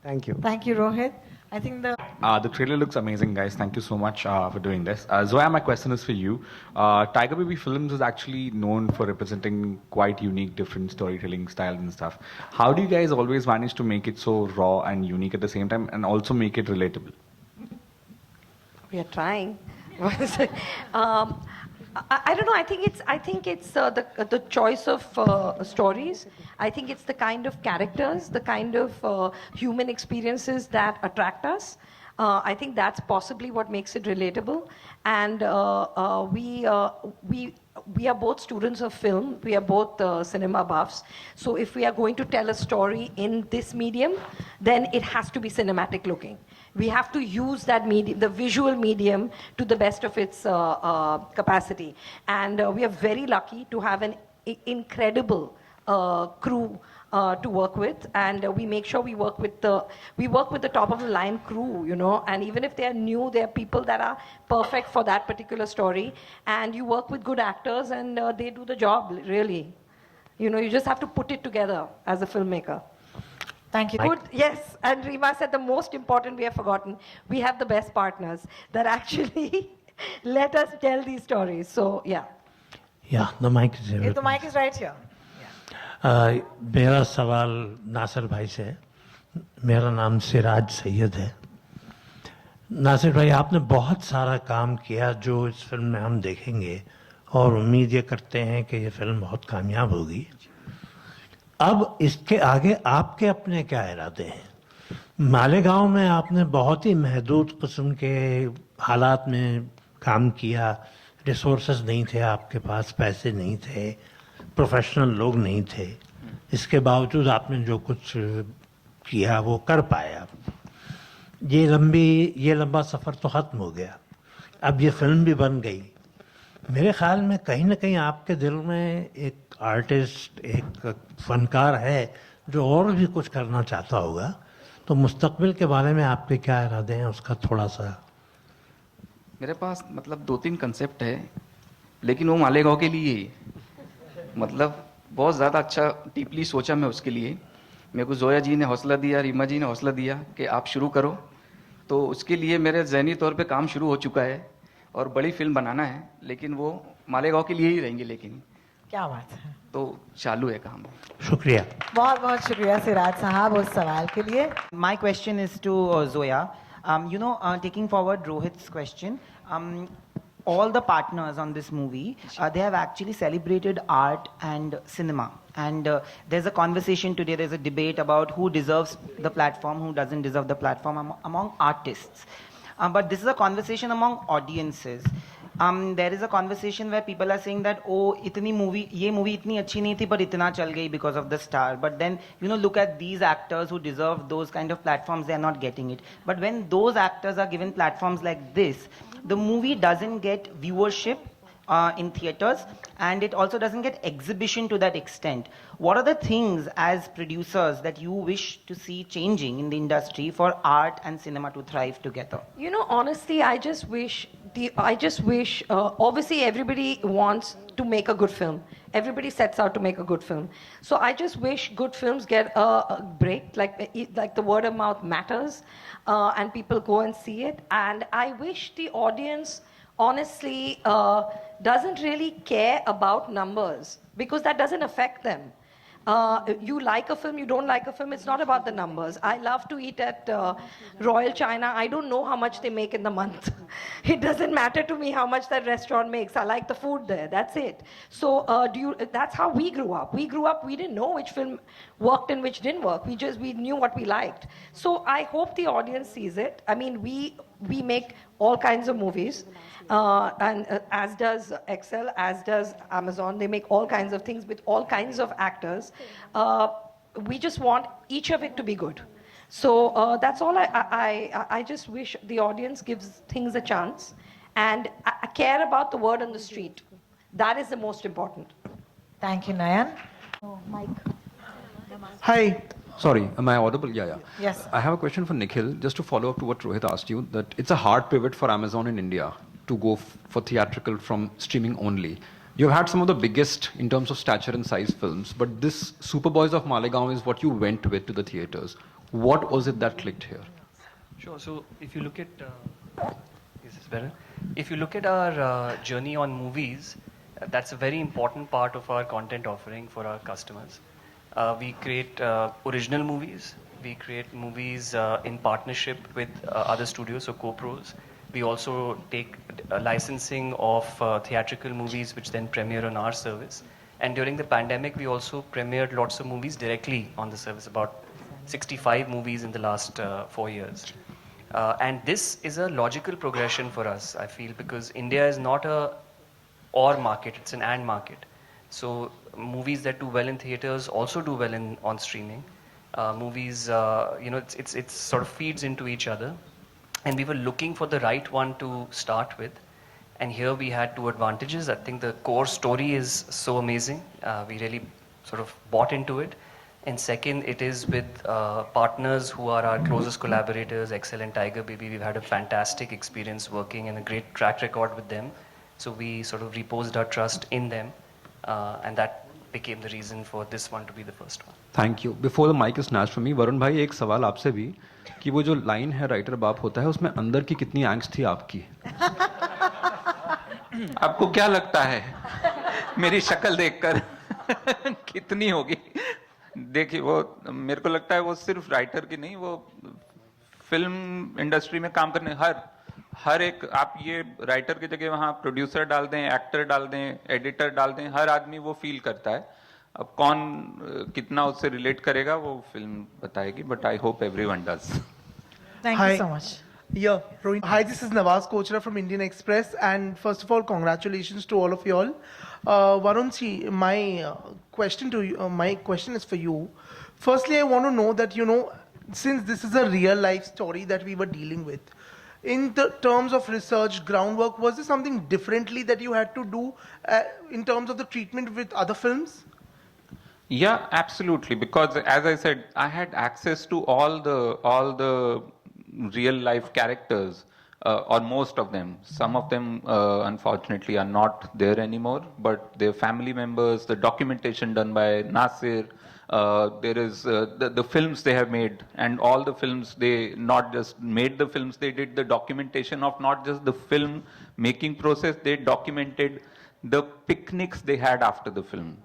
Thank you. Thank you, Rohit. I think the trailer looks amazing, guys. Thank you so much for doing this. Zoya, my question is for you. Tiger Baby Films is actually known for representing quite unique, different storytelling styles and stuff. How do you guys always manage to make it so raw and unique at the same time, and also make it relatable? We are trying. I don't know. I think it's the choice of stories. I think it's the kind of characters, the kind of human experiences that attract us. I think that's possibly what makes it relatable. And we are both students of film. We are both cinema buffs. So if we are going to tell a story in this medium, then it has to be cinematic looking. We have to use that medium, the visual medium, to the best of its capacity. And we are very lucky to have an incredible crew to work with, and we make sure we work with the top of the line crew, and even if they are new, they are people that are perfect for that particular story, and you work with good actors, and they do the job, really. You just have to put it together as a filmmaker. Thank you. Good, yes, and Rima said the most important we have forgotten. We have the best partners that actually let us tell these stories. So, yeah. Yeah, the mic is here. The mic is right here. मेरा सवाल नासिर भाई से है. मेरा नाम सिराज सैयद है. नासिर भाई, आपने बहुत सारा काम किया जो इस फिल्म में हम देखेंगे, और उम्मीद ये करते हैं कि ये फिल्म बहुत कामयाब होगी. अब इसके आगे आपके अपने क्या इरादे हैं? मालेगांव में आपने बहुत ही महदूद किस्म के हालात में काम किया. रिसोर्सेज नहीं थे आपके पास, पैसे नहीं थे, प्रोफेशनल लोग नहीं थे. इसके बावजूद आपने जो कुछ किया वो कर पाए आप. ये लंबा सफ़र तो ख़त्म हो गया. अब ये फिल्म भी बन गई. मेरे ख्याल में कहीं ना कहीं आपके दिल में एक आर्टिस्ट, एक फनकार है जो और भी कुछ करना चाहता होगा. तो मुस्तकबिल के बारे में आपके क्या इरादे हैं, उसका थोड़ा सा. मेरे पास मतलब 2-3 कंसेप्ट है, लेकिन वो मालेगांव के लिए ही. मतलब बहुत ज़्यादा अच्छा डीपली सोचा मैं उसके लिए. मेरे को जोया जी ने हौसला दिया, रीमा जी ने हौसला दिया कि आप शुरू करो. तो उसके लिए मेरे ज़हनी तौर पे काम शुरू हो चुका है और बड़ी फिल्म बनाना है, लेकिन वो मालेगांव के लिए ही रहेंगे. लेकिन क्या बात है, तो चालू है काम. शुक्रिया. बहुत बहुत शुक्रिया सिराज साहब उस सवाल के लिए. My question is to Zoya. Taking forward Rohit's question, all the partners on this movie, they have actually celebrated art and cinema. And there's a conversation today, there's a debate about who deserves the platform, who doesn't deserve the platform among artists. But this is a conversation among audiences. There is a conversation where people are saying that, oh, ये movie इतनी अच्छी नहीं थी, but इतना चल गई because of the star. But then, look at these actors who deserve those kind of platforms, they are not getting it. But when those actors are given platforms like this, the movie doesn't get viewership in theaters, and it also doesn't get exhibition to that extent. What are the things as producers that you wish to see changing in the industry for art and cinema to thrive together? Honestly, I just wish, obviously everybody wants to make a good film. Everybody sets out to make a good film. So I just wish good films get a break, like the word of mouth matters, and people go and see it. And I wish the audience honestly doesn't really care about numbers, because that doesn't affect them. You like a film, you don't like a film, it's not about the numbers. I love to eat at Royal China. I don't know how much they make in the month. It doesn't matter to me how much that restaurant makes. I like the food there, that's it. So that's how we grew up. We grew up, we didn't know which film worked and which didn't work. We knew what we liked. So I hope the audience sees it. I mean, we make all kinds of movies. And as does Excel, as does Amazon. They make all kinds of things with all kinds of actors. We just want each of it to be good. So that's all. I just wish the audience gives things a chance and I care about the word on the street. That is the most important. Thank you, Nayan. Mike. Hi. Sorry, am I audible? Yeah. Yes. I have a question for Nikhil, just to follow up to what Rohit asked you, that it's a hard pivot for Amazon in India to go for theatrical from streaming only. You've had some of the biggest in terms of stature and size films, but this Superboys of Malegaon is what you went with to the theaters. What was it that clicked here? Sure. So if you look at, is this better? If you look at our journey on movies, that's a very important part of our content offering for our customers. We create original movies. We create movies in partnership with other studios, so co-pros. We also take licensing of theatrical movies which then premiere on our service. And during the pandemic, we also premiered lots of movies directly on the service, about 65 movies in the last 4 years. And this is a logical progression for us, I feel, because India is not a or market, it's an and market. So movies that do well in theaters also do well on streaming. Movies, it's sort of feeds into each other. And we were looking for the right one to start with. And here we had two advantages. I think the core story is so amazing. We really sort of bought into it. And second, it is with partners who are our closest collaborators, Excel and Tiger Baby. We've had a fantastic experience working and a great track record with them. So we sort of reposed our trust in them. And that became the reason for this one to be the first one. Thank you. Before the mic is snatched from me, Varun भाई एक सवाल आपसे भी कि वो जो line है writer बाप होता है उसमें अंदर की कितनी angst थी आपकी? आपको क्या लगता है मेरी शक्ल देखकर कितनी होगी? देखिए वो मेरे को लगता है वो सिर्फ राइटर की नहीं, वो फिल्म इंडस्ट्री में काम करने हर एक, आप ये राइटर की जगह वहाँ प्रोड्यूसर डाल दें, एक्टर डाल दें, एडिटर डाल दें, हर आदमी वो फील करता है. अब कौन कितना उससे रिलेट करेगा वो फिल्म बताएगी, but I hope everyone does. Thank you so much. Yeah, Rohit. Hi, this is Nawaz Kochra from Indian Express, and first of all, congratulations to all of you all. Varun ji, my question is for you. Firstly, I want to know that, since this is a real life story that we were dealing with, in the terms of research, groundwork, was there something differently that you had to do in terms of the treatment with other films? Yeah, absolutely. Because as I said, I had access to all the real life characters, or most of them. Some of them, unfortunately, are not there anymore. But their family members, the documentation done by Nasir, there is the films they have made, and all the films, they not just made the films, they did the documentation of not just the film making process, they documented the picnics they had after the film.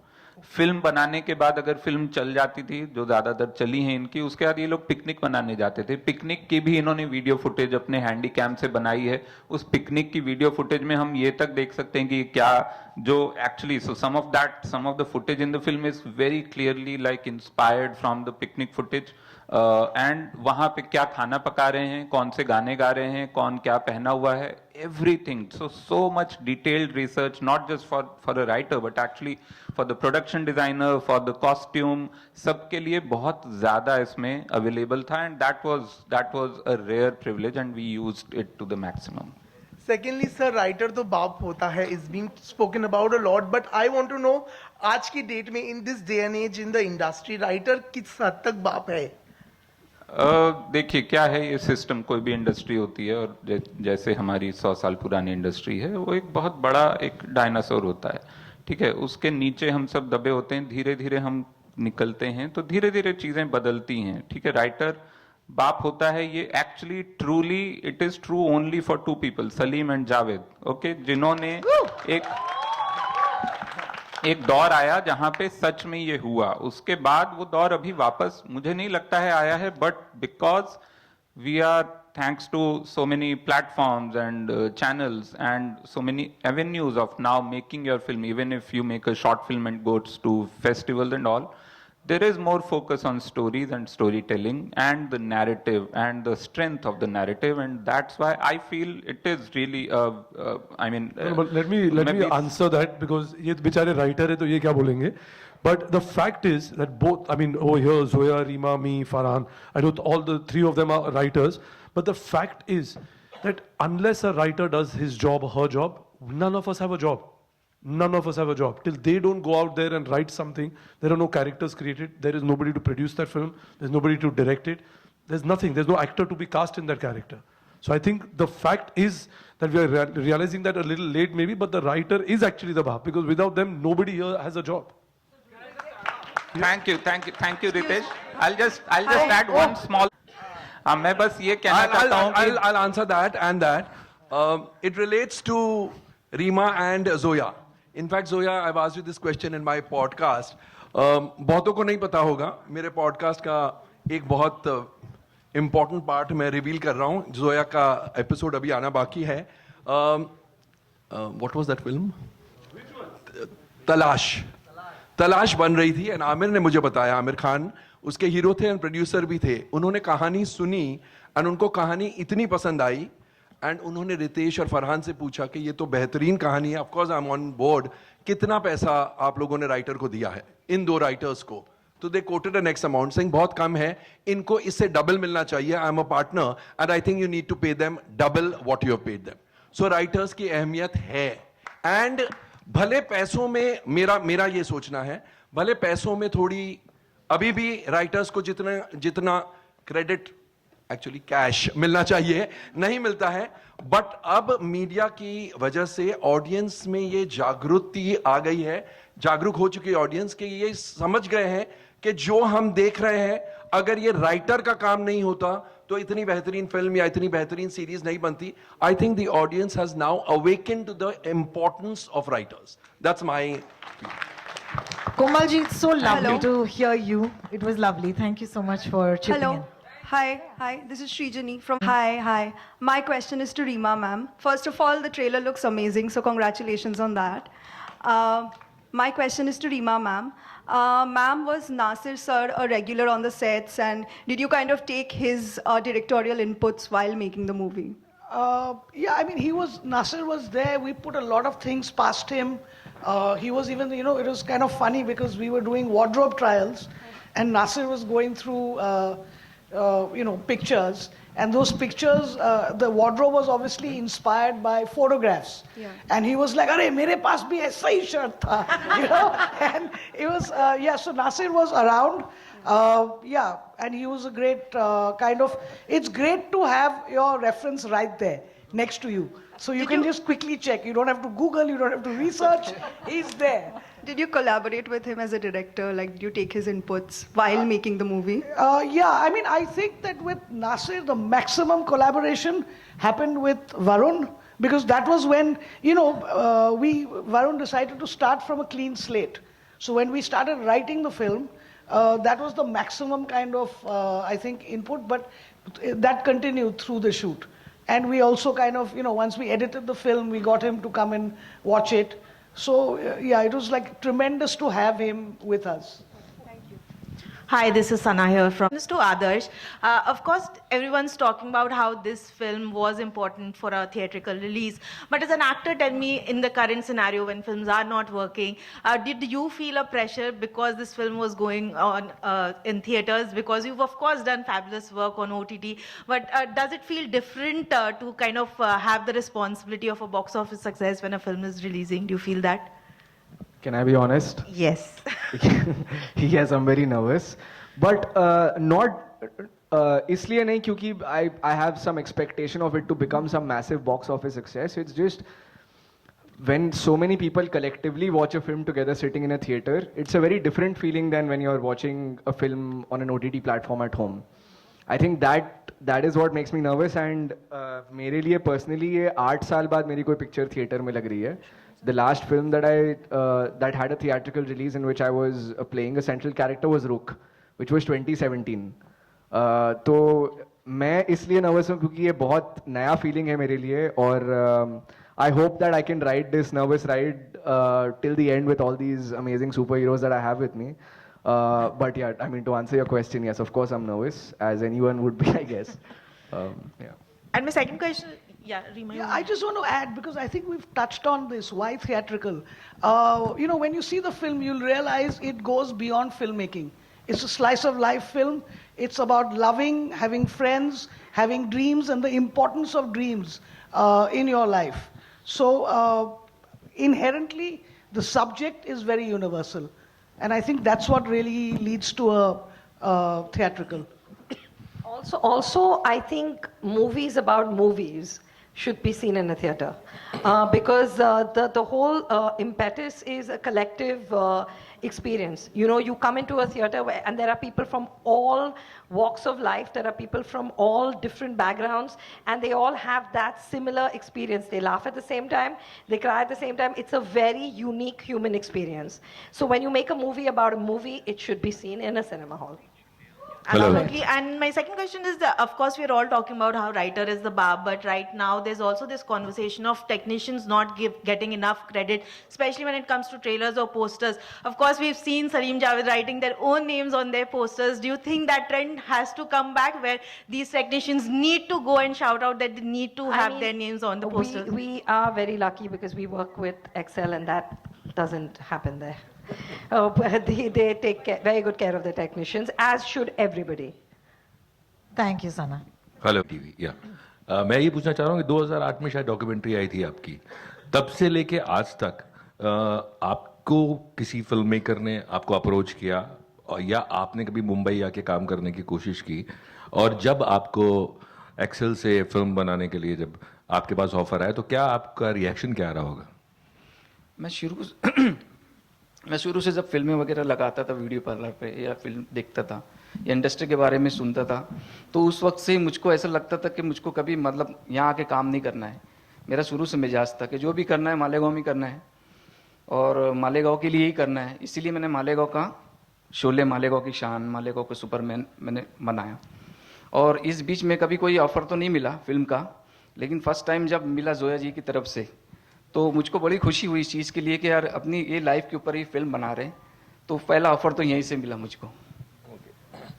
Film बनाने के बाद अगर film चल जाती थी, जो ज़्यादातर चली हैं इनकी, उसके बाद ये लोग पिकनिक बनाने जाते थे. पिकनिक की भी इन्होंने वीडियो फुटेज अपने हैंडी कैम से बनाई है. उस पिकनिक की वीडियो फुटेज में हम ये तक देख सकते हैं कि क्या जो actually some of the footage in the film is very clearly like inspired from the picnic footage. And वहाँ पे क्या खाना पका रहे हैं, कौन से गाने गा रहे हैं, कौन क्या पहना हुआ है, everything. So much detailed research, not just for a writer, but actually for the production designer, for the costume, सबके लिए बहुत ज़्यादा इसमें available था, and that was a rare privilege, and we used it to the maximum. Secondly, sir, writer तो बाप होता है is being spoken about a lot, but I want to know, आज की डेट में, in this day and age in the industry, writer किस हद तक बाप है? देखिए क्या है, ये सिस्टम कोई भी इंडस्ट्री होती है, और जैसे हमारी 100 साल पुरानी इंडस्ट्री है, वो एक बहुत बड़ा एक डायनासोर होता है, ठीक है. उसके नीचे हम सब दबे होते हैं, धीरे धीरे हम निकलते हैं, तो धीरे धीरे चीजें बदलती हैं, ठीक है. राइटर बाप होता है, ये actually truly it is true only for 2 people, Salim and Javed, okay, जिन्होंने एक दौर आया जहां पे सच में ये हुआ, उसके बाद वो दौर अभी वापस मुझे नहीं लगता है आया है, but because we are thanks to so many platforms and channels and so many avenues of now making your film, even if you make a short film and goes to festivals and all, there is more focus on stories and storytelling and the narrative and the strength of the narrative, and that's why I feel it is really I mean No, but let me answer that, because ये बेचारे writer है तो ये क्या बोलेंगे. But the fact is that both, I mean, over here, Zoya, Rima, me, Farhan, I know all the three of them are writers. But the fact is that unless a writer does his job or her job, none of us have a job. None of us have a job. Till they don't go out there and write something, there are no characters created, there is nobody to produce that film, there's nobody to direct it, there's nothing, there's no actor to be cast in that character. So I think the fact is that we are realizing that a little late maybe, but the writer is actually the baap, because without them, nobody here has a job. Thank you, Ritesh. I'll just add one small. मैं बस ये कहना चाहता हूँ कि I'll answer that and that. It relates to Rima and Zoya. In fact, Zoya, I've asked you this question in my podcast. बहुतों को नहीं पता होगा, मेरे podcast का एक बहुत important part मैं reveal कर रहा हूँ. Zoya का episode अभी आना बाकी है. What was that film? Which one? तलाश बन रही थी, and आमिर ने मुझे बताया, आमिर खान उसके हीरो थे एंड प्रोड्यूसर भी थे. उन्होंने कहानी सुनी एंड उनको कहानी इतनी पसंद आई एंड उन्होंने रितेश और फरहान से पूछा कि ये तो बेहतरीन कहानी है, of course I am on board, कितना पैसा आप लोगों ने राइटर को दिया है, इन दो राइटर्स को? तो they quoted an X amount saying बहुत कम है, इनको इससे डबल मिलना चाहिए, I am a partner and I think you need to pay them double what you have paid them. So writers की अहमियत है. एंड भले पैसों में, मेरा ये सोचना है, भले पैसों में थोड़ी अभी भी राइटर्स को जितना क्रेडिट एक्चुअली कैश मिलना चाहिए नहीं मिलता है, बट अब मीडिया की वजह से ऑडियंस में ये जागृति आ गई है, जागरूक हो चुकी ऑडियंस के ये समझ गए हैं कि जो हम देख रहे हैं, अगर ये राइटर का काम नहीं होता तो इतनी बेहतरीन फिल्म या इतनी बेहतरीन सीरीज नहीं बनती. I think the audience has now awaken to the importance of writers. That's my. Komalji, it's so lovely Hello. to hear you. It was lovely. Thank you so much for chipping Hello. in. Hi. This is Srijani from. Hi. My question is to Rima, ma'am. First of all, the trailer looks amazing, so congratulations on that. My question is to Rima, ma'am. Ma'am, was Nasir sir a regular on the sets, and did you kind of take his directorial inputs while making the movie? Yeah, I mean, Nasir was there. We put a lot of things past him. He was even, it was kind of funny because we were doing wardrobe trials and Nasir was going through, pictures. And those pictures, the wardrobe was obviously inspired by photographs. Yeah. And he was like, "Arey, mere paas bhi aisa hi shirt tha," And it was, so Nasir was around. And he was a great it's great to have your reference right there next to you. So you can just quickly check. You don't have to Google, you don't have to research. He's there. Did you collaborate with him as a director? Like, did you take his inputs while making the movie? I mean, I think that with Nasir, the maximum collaboration happened with Varun, because that was when, Varun decided to start from a clean slate. So when we started writing the film, that was the maximum kind of, I think, input, but that continued through the shoot. And we also kind of, once we edited the film, we got him to come and watch it. So, it was like tremendous to have him with us. Hi, this is Sana here from. This to Adarsh. Of course, everyone's talking about how this film was important for a theatrical release. But as an actor, tell me, in the current scenario when films are not working, did you feel a pressure because this film was going on in theaters? Because you've, of course, done fabulous work on OTT. But does it feel different to kind of have the responsibility of a box office success when a film is releasing? Do you feel that? Can I be honest? Yes. Yes, I'm very nervous. But not इसलिए नहीं क्योंकि I have some expectation of it to become some massive box office success. It's just when so many people collectively watch a film together sitting in a theater, it's a very different feeling than when you're watching a film on an OTT platform at home. I think that is what makes me nervous. And मेरे लिए personally ये 8 साल बाद मेरी कोई picture theater में लग रही है. the last film that that had a theatrical release in which I was playing a central character was Rook, which was 2017. तो मैं इसलिए नर्वस हूँ क्योंकि ये बहुत नया फीलिंग है मेरे लिए और I hope that I can ride this nervous ride till the end with all these amazing superheroes that I have with me. But yeah, I mean, to answer your question, yes, of course I'm nervous, as anyone would be, I guess. Yeah. And my second question, yeah, Reema. Yeah, I just want to add, because I think we've touched on this, why theatrical? You know, when you see the film, you'll realize it goes beyond filmmaking. It's a slice of life film. It's about loving, having friends, having dreams, and the importance of dreams in your life. So inherently, the subject is very universal. And I think that's what really leads to a theatrical. Also, I think movies about movies should be seen in a theater because the whole impetus is a collective experience. You know, you come into a theater and there are people from all walks of life, there are people from all different backgrounds, and they all have that similar experience. They laugh at the same time, they cry at the same time. It's a very unique human experience. So when you make a movie about a movie, it should be seen in a cinema hall. Absolutely. And my second question is that, of course, we're all talking about how writer is the bar, but right now there's also this conversation of technicians not getting enough credit, especially when it comes to trailers or posters. Of course, we've seen Salim Javed writing their own names on their posters. Do you think that trend has to come back where these technicians need to go and shout out that they need to have their names on the posters? We are very lucky because we work with Excel and that doesn't happen there. They take very good care of the technicians, as should everybody. Thank you, Sana. Hello TV या मैं ये पूछना चाह रहा हूँ कि 2008 में शायद डॉक्यूमेंट्री आई थी आपकी, तब से लेके आज तक आपको किसी फिल्म मेकर ने आपको अप्रोच किया या आपने कभी मुंबई आके काम करने की कोशिश की, और जब आपको एक्सेल से फिल्म बनाने के लिए जब आपके पास ऑफर आया तो क्या आपका रिएक्शन क्या रहा होगा? मैं शुरू से जब फिल्में वगैरह लगाता था वीडियो पार्लर पे या फिल्म देखता था या इंडस्ट्री के बारे में सुनता था, तो उस वक्त से मुझको ऐसा लगता था कि मुझको कभी मतलब यहाँ आके काम नहीं करना है. मेरा शुरू से मिजाज था कि जो भी करना है मालेगांव में करना है और मालेगांव के लिए ही करना है. इसीलिए मैंने मालेगांव का शोले, मालेगांव की शान, मालेगांव का सुपरमैन मैंने बनाया. और इस बीच में कभी कोई ऑफर तो नहीं मिला फिल्म का, लेकिन फर्स्ट टाइम जब मिला जोया जी की तरफ से तो मुझको बड़ी खुशी हुई इस चीज़ के लिए कि यार अपनी ये लाइफ के ऊपर ही फिल्म बना रहे हैं. तो पहला ऑफर तो यहीं से मिला मुझको.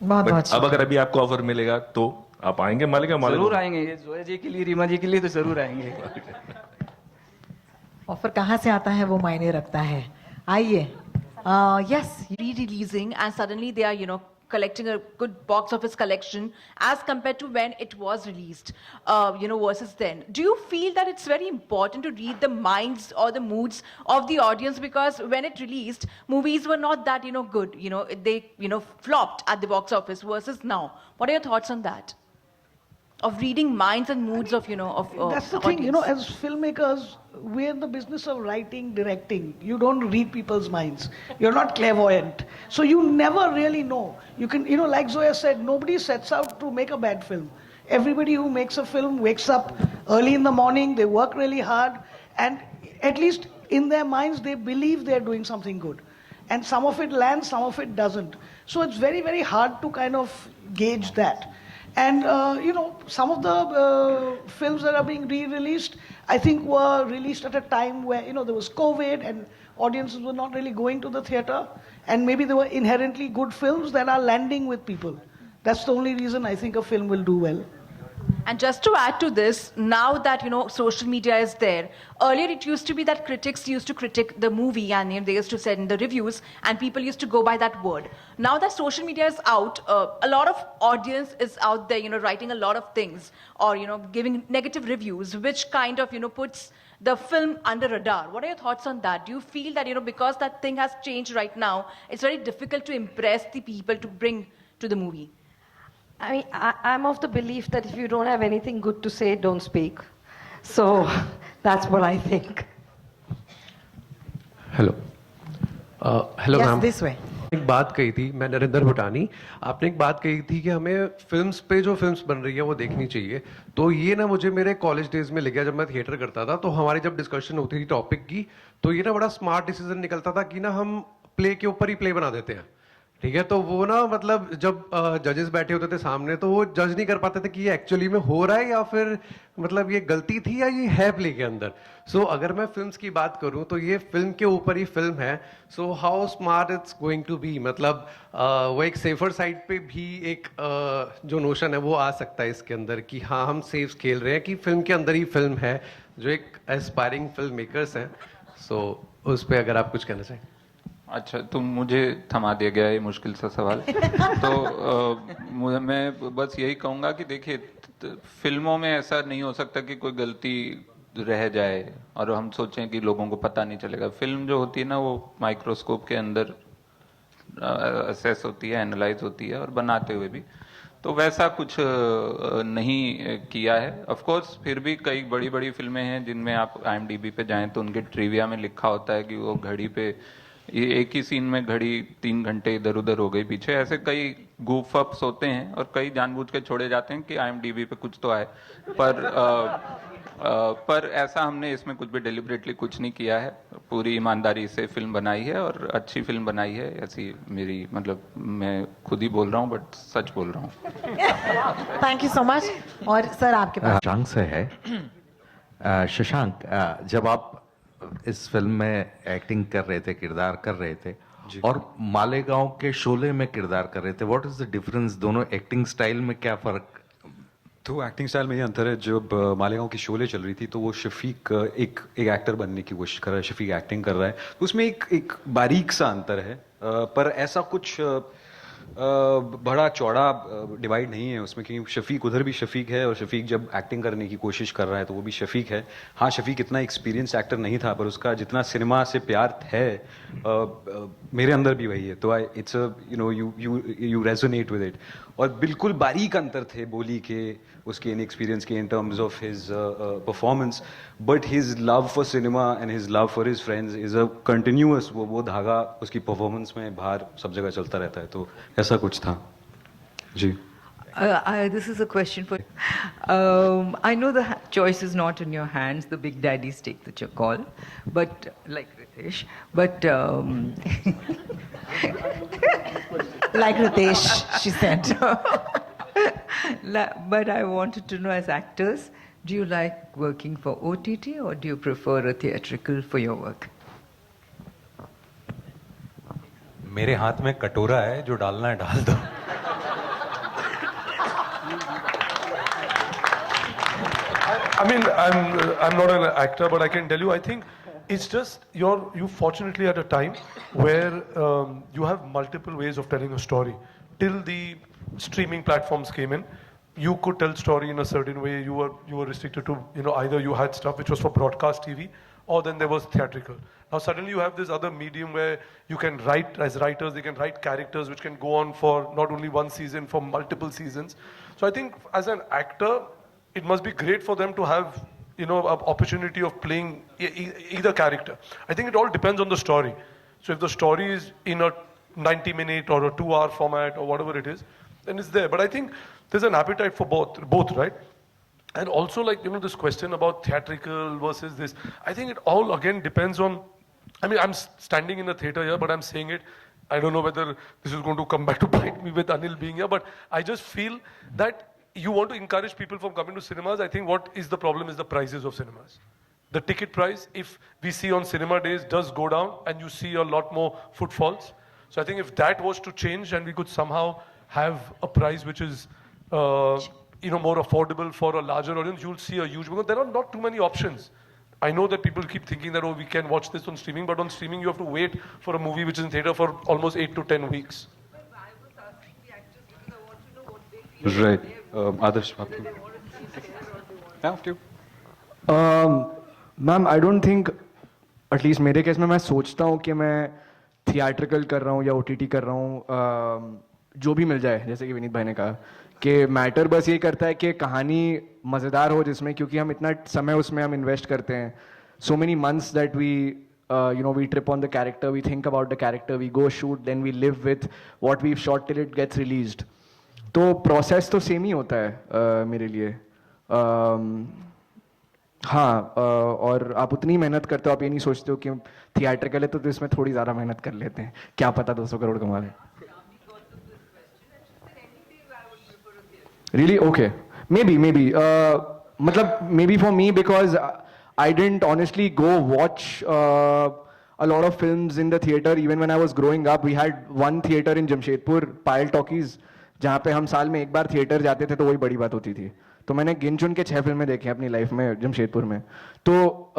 अब अगर अभी आपको ऑफर मिलेगा तो आप आएंगे मालेगांव? जरूर आएंगे. ये जोया जी के लिए, रीमा जी के लिए तो जरूर आएंगे. ऑफर कहाँ से आता है वो मायने रखता है. आइए. Yes. Re-releasing and suddenly they are, you know, collecting a good box office collection as compared to when it was released, you know, versus then. Do you feel that it's very important to read the minds or the moods of the audience? Because when it released, movies were not that, you know, good. You know, they, you know, flopped at the box office versus now. What are your thoughts on that? Of reading minds and moods of, you know, of that's the thing, you know, as filmmakers, we're in the business of writing, directing. You don't read people's minds. You're not clairvoyant. So you never really know. You can, you know, like Zoya said, nobody sets out to make a bad film. Everybody who makes a film wakes up early in the morning, they work really hard, and at least in their minds, they believe they're doing something good. And some of it lands, some of it doesn't. So it's very, very hard to kind of gauge that. And, you know, some of the films that are being re-released, I think were released at a time where, you know, there was COVID and audiences were not really going to the theater. And maybe they were inherently good films that are landing with people. That's the only reason I think a film will do well. And just to add to this, now that, you know, social media is there, earlier it used to be that critics used to critique the movie and, you know, they used to send the reviews and people used to go by that word. Now that social media is out, a lot of audience is out there, you know, writing a lot of things or, you know, giving negative reviews, which kind of, you know, puts the film under radar. What are your thoughts on that? Do you feel that, you know, because that thing has changed right now, it's very difficult to impress the people to bring to the movie? I mean, I'm of the belief that if you don't have anything good to say, don't speak. So that's what I think. Hello. Hello, yes, ma'am. this way. एक बात कही थी, मैं नरेंद्र भुटानी, आपने एक बात कही थी कि हमें फिल्म्स पे जो फिल्म्स बन रही है वो देखनी चाहिए। तो ये ना मुझे मेरे कॉलेज डेज में लग गया, जब मैं थिएटर करता था तो हमारी जब डिस्कशन होती थी टॉपिक की, तो ये ना बड़ा स्मार्ट डिसीजन निकलता था कि ना हम प्ले के ऊपर ही प्ले बना देते हैं, ठीक है। तो वो ना मतलब जब जजेस बैठे होते थे सामने तो वो जज नहीं कर पाते थे कि ये एक्चुअली में हो रहा है या फिर मतलब ये गलती थी या ये है प्ले के अंदर। सो अगर मैं फिल्म्स की बात करूं तो ये फिल्म के ऊपर ही फिल्म है। So how smart it's going to be, मतलब वो एक सेफर साइड पे भी एक जो नोशन है वो आ सकता है इसके अंदर कि हाँ हम सेफ खेल रहे हैं कि फिल्म के अंदर ही फिल्म है, जो एक एस्पायरिंग फिल्म मेकर्स हैं। सो उस पर अगर आप कुछ कहना चाहें। अच्छा, तो मुझे थमा दिया गया ये मुश्किल सा सवाल। तो मैं बस यही कहूँगा कि देखिए, फिल्मों में ऐसा नहीं हो सकता कि कोई गलती रह जाए और हम सोचें कि लोगों को पता नहीं चलेगा। फिल्म जो होती है ना, वो माइक्रोस्कोप के अंदर असेस होती है, एनालाइज होती है और बनाते हुए भी, तो वैसा कुछ नहीं किया है। ऑफ कोर्स फिर भी कई बड़ी बड़ी फिल्में हैं जिनमें आप IMDb पे जाएं तो उनके ट्रिविया में लिखा होता है कि वो घड़ी पे ये एक ही सीन में घड़ी 3 घंटे इधर उधर हो गई पीछे। ऐसे कई goof ups होते हैं और कई जानबूझ के छोड़े जाते हैं कि IMDb पे कुछ तो आए, पर ऐसा हमने इसमें कुछ भी डेलिबरेटली कुछ नहीं किया है। पूरी ईमानदारी से फिल्म बनाई है और अच्छी फिल्म बनाई है, ऐसी मेरी मतलब मैं खुद ही बोल रहा हूँ बट सच बोल रहा हूँ। Thank you so much. और सर आपके पास शशांक से है। शशांक, जब आप इस फिल्म में एक्टिंग कर रहे थे, किरदार कर रहे थे, और मालेगांव के शोले में किरदार कर रहे थे, व्हाट इज द डिफरेंस? दोनों एक्टिंग स्टाइल में क्या फर्क? तो एक्टिंग स्टाइल में ये अंतर है, जब मालेगांव की शोले चल रही थी तो वो शफीक एक एक्टर बनने की कोशिश कर रहा है, शफीक एक्टिंग कर रहा है, तो उसमें एक बारीक सा अंतर है, पर ऐसा कुछ बड़ा चौड़ा डिवाइड नहीं है उसमें, क्योंकि शफीक उधर भी शफीक है और शफीक जब एक्टिंग करने की कोशिश कर रहा है तो वो भी शफीक है। हाँ, शफीक इतना एक्सपीरियंस एक्टर नहीं था, पर उसका जितना सिनेमा से प्यार है मेरे अंदर भी वही है। तो it's you resonate with it. और बिल्कुल बारीक अंतर थे बोली के, उसके इनएक्सपीरियंस के, in terms of his performance, but his love for cinema and his love for his friends is a continuous, वो धागा उसकी परफॉर्मेंस में बाहर सब जगह चलता रहता है। तो ऐसा कुछ था जी। This is a question for. I know the choice is not in your hands. The big daddies take the call, but like Ritesh, but like Ritesh, she said. But I wanted to know, as actors, do you like working for OTT or do you prefer a theatrical for your work? मेरे हाथ में कटोरा है, जो डालना है डाल दो। I mean, I'm not an actor, but I can tell you, I think it's just you fortunately at a time where you have multiple ways of telling a story. Till the streaming platforms came in, you could tell story in a certain way. You were restricted to, either you had stuff which was for broadcast TV, or then there was theatrical. Now suddenly you have this other medium where you can write, as writers, they can write characters which can go on for not only one season, for multiple seasons. So I think as an actor, it must be great for them to have, an opportunity of playing either character. I think it all depends on the story. So if the story is in a 90-minute or a 2-hour format or whatever it is, then it's there. But I think there's an appetite for both, right? And also, like, this question about theatrical versus this, I think it all again depends on, I mean, I'm standing in the theater here, but I'm saying it, I don't know whether this is going to come back to bite me with Anil being here, but I just feel that you want to encourage people from coming to cinemas. I think what is the problem is the prices of cinemas. The ticket price, if we see on cinema days, does go down and you see a lot more footfalls. So I think if that was to change and we could somehow have a price which is, more affordable for a larger audience, you'll see a huge, because there are not too many options. I know that people keep thinking that, we can watch this on streaming, but on streaming you have to wait for a movie which is in theater for almost 8 to 10 weeks. Right. Adarsh, after you. Ma'am, I don't think, at least मेरे case में मैं सोचता हूँ कि मैं theatrical कर रहा हूँ या OTT कर रहा हूँ, जो भी मिल जाए, जैसे कि विनीत भाई ने कहा कि मैटर बस ये करता है कि कहानी मज़ेदार हो जिसमें, क्योंकि हम इतना समय उसमें हम इन्वेस्ट करते हैं, so many months that we we trip on the character, we think about the character, we go shoot, then we live with what we've shot till it gets released. तो process तो same ही होता है मेरे लिए. हाँ, और आप उतनी मेहनत करते हो, आप ये नहीं सोचते हो कि थिएट्रिकल है तो इसमें थोड़ी ज़्यादा मेहनत कर लेते हैं, क्या पता 200 करोड़ कमा लें. Really? Okay. Maybe. Matlab, maybe for me, because I didn't honestly go watch a lot of films in the theater. Even when I was growing up, we had one theater in Jamshedpur, Pile Talkies, जहाँ पे हम साल में एक बार theatre जाते थे तो वही बड़ी बात होती थी. तो मैंने गिन चुन के 6 फिल्में देखी अपनी लाइफ में जमशेदपुर में. तो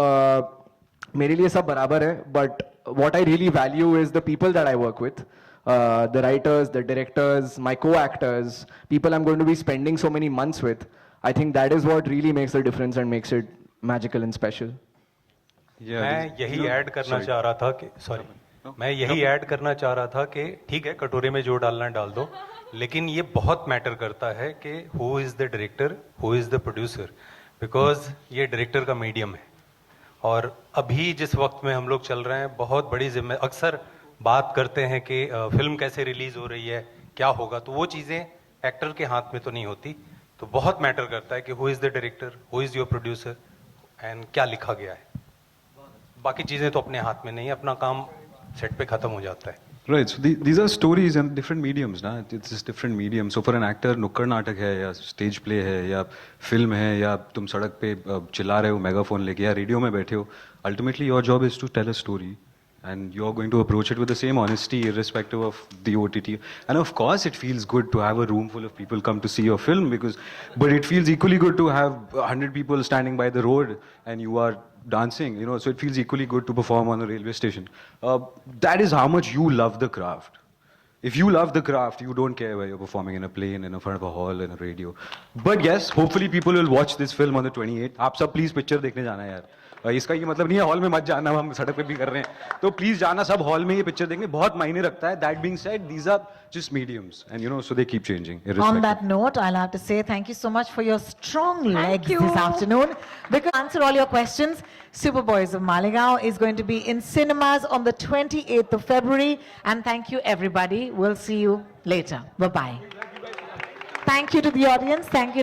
मेरे लिए सब बराबर है. But what I really value is the people that I work with. The writers, the directors, my co-actors, people I'm going to be spending so many months with. I think that is what really makes the difference and makes it magical and special. मैं यही add करना चाह रहा था कि ठीक है, कटोरे में जो डालना डाल दो, लेकिन ये बहुत मैटर करता है कि who is the director, who is the producer, because ये डायरेक्टर का मीडियम है. और अभी जिस वक्त में हम लोग चल रहे हैं, बहुत बड़ी अक्सर बात करते हैं कि फिल्म कैसे रिलीज हो रही है, क्या होगा, तो वो चीज़ें एक्टर के हाथ में तो नहीं होती. तो बहुत मैटर करता है कि who is the director, who is your producer and क्या लिखा गया है. बाकी चीज़ें तो अपने हाथ में नहीं है, अपना काम सेट पे खत्म हो जाता है. Right, so these are stories and different mediums, ना? It's just different mediums. So for an actor, नुक्कड़ नाटक है या स्टेज प्ले है या फिल्म है या तुम सड़क पे चिल्ला रहे हो मेगाफोन लेके या रेडियो में बैठे हो, ultimately your job is to tell a story. And you're going to approach it with the same honesty, irrespective of the OTT. And of course, it feels good to have a room full of people come to see your film, but it feels equally good to have 100 people standing by the road and you are dancing, so it feels equally good to perform on a railway station. That is how much you love the craft. If you love the craft, you don't care where you're performing in a plane, in front of a hall, in a radio. But yes, hopefully people will watch this film on the 28th. आप सब please picture देखने जाना है यार. इसका ये मतलब नहीं है हॉल में मत जाना, हम सड़क पे भी कर रहे हैं, तो प्लीज जाना सब हॉल में ये पिक्चर देखने, बहुत मायने रखता है. That being said, these are just mediums, and so they keep changing. On that note, I'll have to say thank you so much for your strong legs this afternoon. Because to answer all your questions, Superboys of Maligaon is going to be in cinemas on the 28th of February. And thank you, everybody. We'll see you later. Bye-bye. Thank you to the audience. Thank you to the